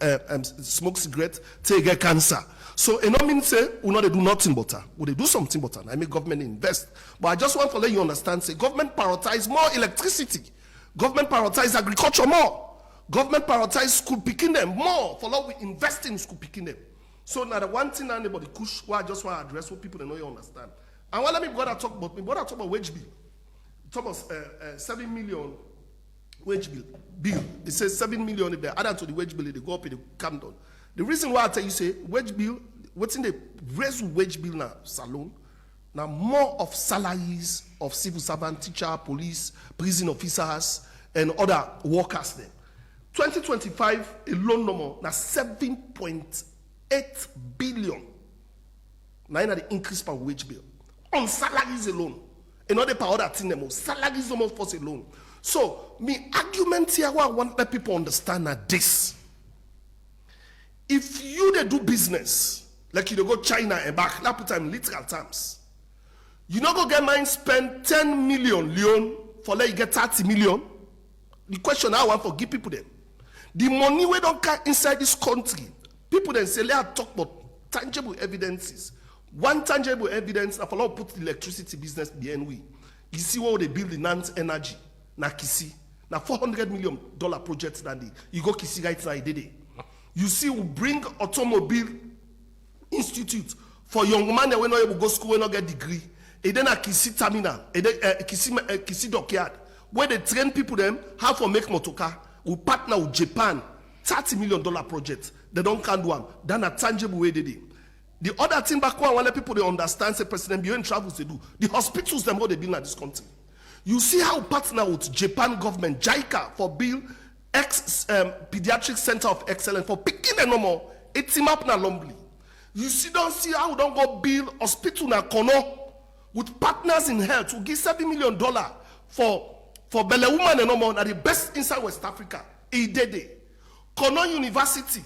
smoke cigarette, take get cancer. So it not mean say we not do nothing but they do something but I make government invest. But I just want to let you understand say government prioritize more electricity, government prioritize agriculture more, government prioritize school picking them more. For now we invest in school picking them. So now the one thing anybody push why I just want to address what people don't know you understand. And what let me brother talk about wage bill. Talk about 7 million wage bill. It says 7 million if they add to the wage bill, they go up, they come down. The reason why I tell you say wage bill, what's in the raise wage bill now, salon, now more of salaries of civil servant, teacher, police, prison officers, and other workers there. 2025 alone number now 7.8 billion. Now the increase per wage bill on salaries alone. Another power that thing them salaries almost force alone. So me argument here, what I want let people understand that this. If you they do business, like you they go China and back, that put time in literal terms. You not go get mine spend 10 million leon for let you get 30 million. The question I want for give people them. The money we don't get inside this country, people then say let talk about tangible evidences. One tangible evidence of a lot put the electricity business behind we. You see what they build in Nant Energy, na Kisi, na $400 million project that you go Kisi right now, did it. You see, we bring automobile institute for young man that we not able to go school, we not get degree. And then a Kisi terminal, Kisi dockyard, where they train people them how to make motorcar. We partner with Japan, $30 million project. They don't can do one. Then a tangible way they did. The other thing back one, let people they understand, say President Biden travels they do. The hospitals them how they build in this country. You see how we partner with Japan government, JICA, for build pediatric center of excellence for picking and no more. It's him up na Lombly. You see, don't see how we don't go build hospital na Kono with partners in health to give $7 million for Belle woman and no more. Na the best inside West Africa. Idede Kono University.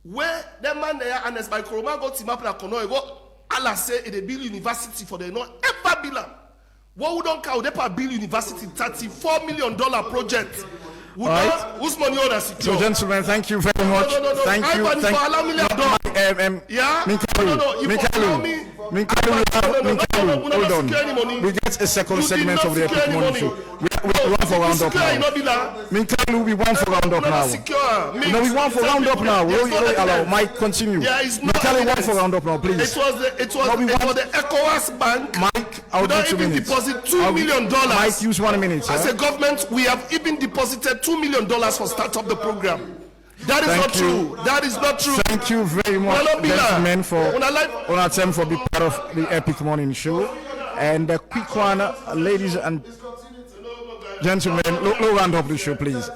Where that man there and as by Koroma go team up na Kono, go Allah say they build university for the no ever build am. What we don't count they build university $34 million project. Right. Whose money on secure? So gentlemen, thank you very much. No. Thank you. Allow me Minkailu, hold on. We get a second segment of the Epic Morning Show. We want for round up now. Minkailu, we want for round up now. No, we want for round up now. Allow Mike continue. Minkailu, want for round up now, please. It was the ECOWAS bank. Mike, I'll give 2 minutes. Deposit $2 million. Mike, use 1 minute. As a government, we have even deposited $2 million for start up the program. That is not true. That is not true. Thank you very much, gentlemen, for on our time for being part of the Epic Morning Show. And a quick one, ladies and gentlemen, low round up the show, please.